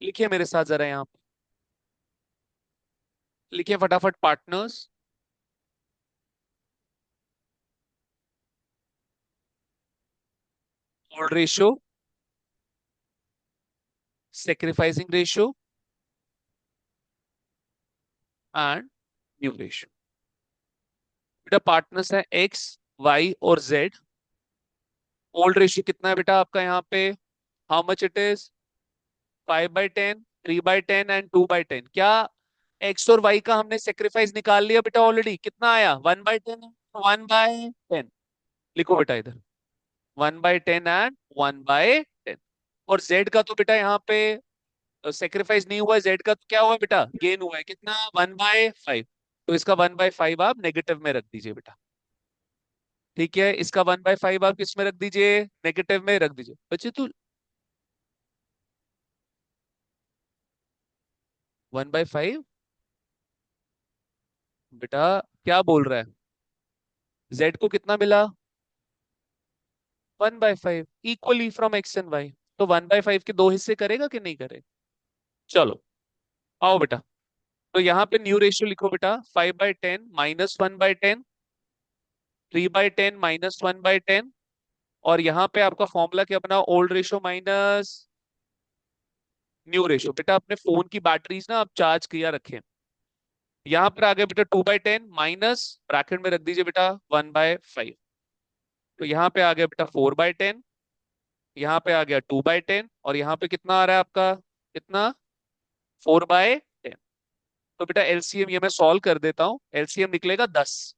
लिखिए मेरे साथ जरा यहाँ पे, लिखिए फटाफट। Partners, old ratio, sacrificing ratio and new ratio। बेटा पार्टनर्स है x, y और z। ओल्ड रेशियो कितना है बेटा आपका यहाँ पे? How much it is? 5/10, 3/10 and 2/10। क्या x और y का हमने सेक्रीफाइस निकाल लिया बेटा ऑलरेडी? कितना आया? 1/10, 1/10। लिखो बेटा इधर, 1/10 एंड 1/10। और z का तो बेटा यहाँ पे सेक्रीफाइस नहीं हुआ है, जेड का तो क्या हुआ है बेटा? गेन हुआ है। कितना? 1/5। तो इसका 1/5 आप नेगेटिव में रख दीजिए बेटा। ठीक है, इसका 1/5 आप किस में रख दीजिए? नेगेटिव में रख दीजिए बच्चे। तू 1/5 बेटा क्या बोल रहा है? जेड को कितना मिला? 1/5 equally from X and Y. तो 1/5 के दो हिस्से करेगा कि नहीं करेगा? चलो आओ बेटा, तो यहाँ पे न्यू रेशियो लिखो बेटा। 5/10 -1/10, 3/10 -1/10। और यहाँ पे आपका फॉर्मूला क्या बना? Old ratio minus new ratio. बेटा अपने फोन की बैटरीज ना आप चार्ज किया रखें। यहाँ पर आ गया बेटा 2/10 माइनस, ब्रैकेट में रख दीजिए बेटा 1/5। तो यहाँ पे आ गया बेटा 4/10, यहाँ पे आ गया 2/10, और यहाँ पे कितना आ रहा है आपका? कितना? 4/10। तो बेटा एलसीएम ये मैं सॉल्व कर देता हूँ। एलसीएम निकलेगा 10।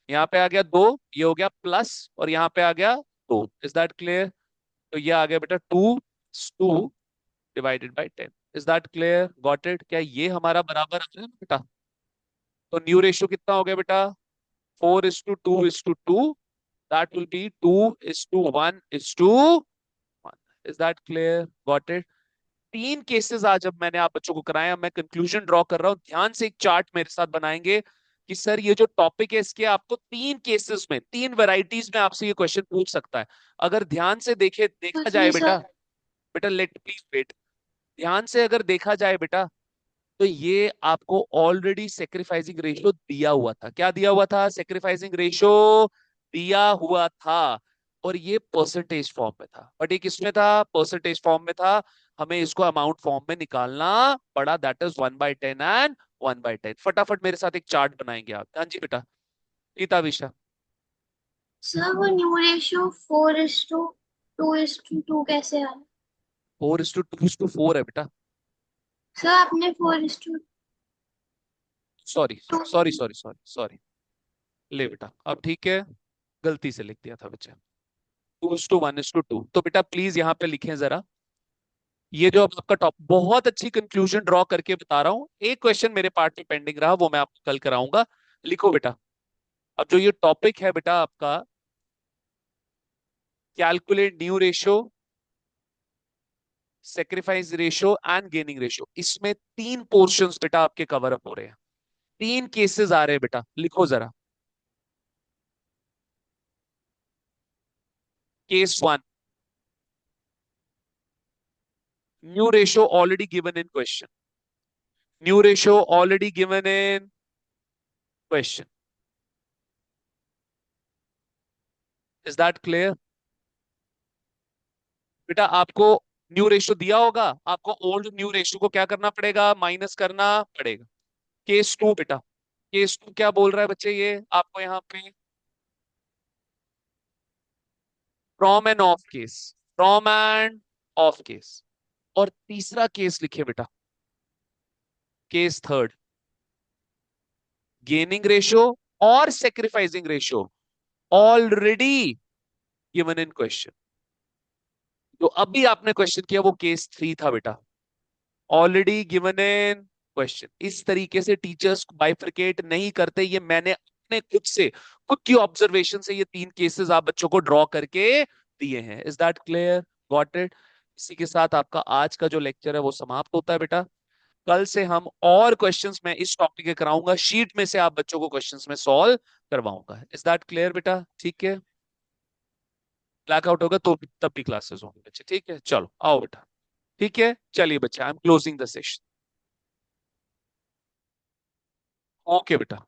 यहाँ पे आ गया 2, ये हो गया प्लस, और यहाँ पे आ गया 2। Is that clear? तो ये आ गया बेटा 2 divided by 10। Is that clear? Got it? क्या ये हमारा बराबर है बेटा? तो न्यू रेशियो कितना हो गया बेटा? 4:2:2। That will B 2:1:1। Is that clear? Got it? 3 cases आज अब मैंने आप बच्चों को कराया। मैं कंक्लूजन ड्रॉ कर रहा हूँ, ध्यान से एक चार्ट मेरे साथ बनाएंगे कि सर ये जो टॉपिक है इसके आपको 3 केसेस में, 3 वैरायटीज में आपसे ये क्वेश्चन पूछ सकता है। अगर ध्यान से देखा जी जाए बेटा, सर। बेटा लेट प्लीज वेट, ध्यान से अगर देखा जाए बेटा, तो ये आपको ऑलरेडी सेक्रीफाइसिंग रेशियो दिया हुआ था। क्या दिया हुआ था? सेक्रीफाइसिंग रेशियो दिया हुआ था। और ये परसेंटेज फॉर्म में था, बट ये किसमें था? परसेंटेज फॉर्म में था। हमें इसको अमाउंट फॉर्म में निकालना पड़ा। That is 1/10 and 1/10। फटाफट मेरे साथ एक चार्ट बनाएंगे आप। हाँ जी बेटा, गीता विशा। सर वो न्यू रेशियो 4:2:2 कैसे आया? 4:2:4 है बेटा। सर आपने 4:2। Sorry sorry sorry sorry sorry. ले बेटा अब ठीक है, गलती से लिख दिया था बच्चा। 2:1:2। तो बेटा प्लीज यहाँ पे लिखें जरा, ये जो अब आपका टॉप, बहुत अच्छी कंक्लूजन ड्रॉ करके बता रहा हूं। एक क्वेश्चन मेरे पार्ट में पेंडिंग रहा, वो मैं आपको कल कराऊंगा। लिखो बेटा, अब जो ये टॉपिक है बेटा आपका, calculate new ratio, sacrifice ratio and gaining ratio, इसमें तीन पोर्शंस बेटा आपके कवर अप हो रहे हैं, तीन केसेस आ रहे हैं बेटा। लिखो जरा, case one, new ratio already given in question, new ratio already given in question. Is that clear? बेटा आपको न्यू रेशियो दिया होगा, आपको ओल्ड न्यू रेशियो को क्या करना पड़ेगा, माइनस करना पड़ेगा। केस टू बेटा, केस टू क्या बोल रहा है बच्चे, ये आपको यहाँ पे from end of case, from end of case. और तीसरा केस लिखिए बेटा, केस थर्ड, गेनिंग रेशियो और sacrificing ratio already given in question. जो अभी आपने क्वेश्चन किया वो केस थ्री था बेटा, ऑलरेडी गिवन इन क्वेश्चन। इस तरीके से टीचर्स बाइफरकेट नहीं करते, ये मैंने अपने खुद से, खुद की ऑब्जर्वेशन से ये तीन केसेस आप बच्चों को ड्रॉ करके दिए हैं। Is that clear? Got it? इसी के साथ आपका आज का जो लेक्चर है वो समाप्त होता है बेटा। कल से हम और क्वेश्चंस में इस टॉपिक के कराऊंगा, शीट में से आप बच्चों को क्वेश्चंस में सॉल्व करवाऊंगा। इज दैट क्लियर बेटा? ठीक है, ब्लैकआउट होगा तो तब भी क्लासेस होंगे बच्चे, ठीक है? चलो आओ बेटा, ठीक है, चलिए बच्चे, I am closing the session. Okay बेटा।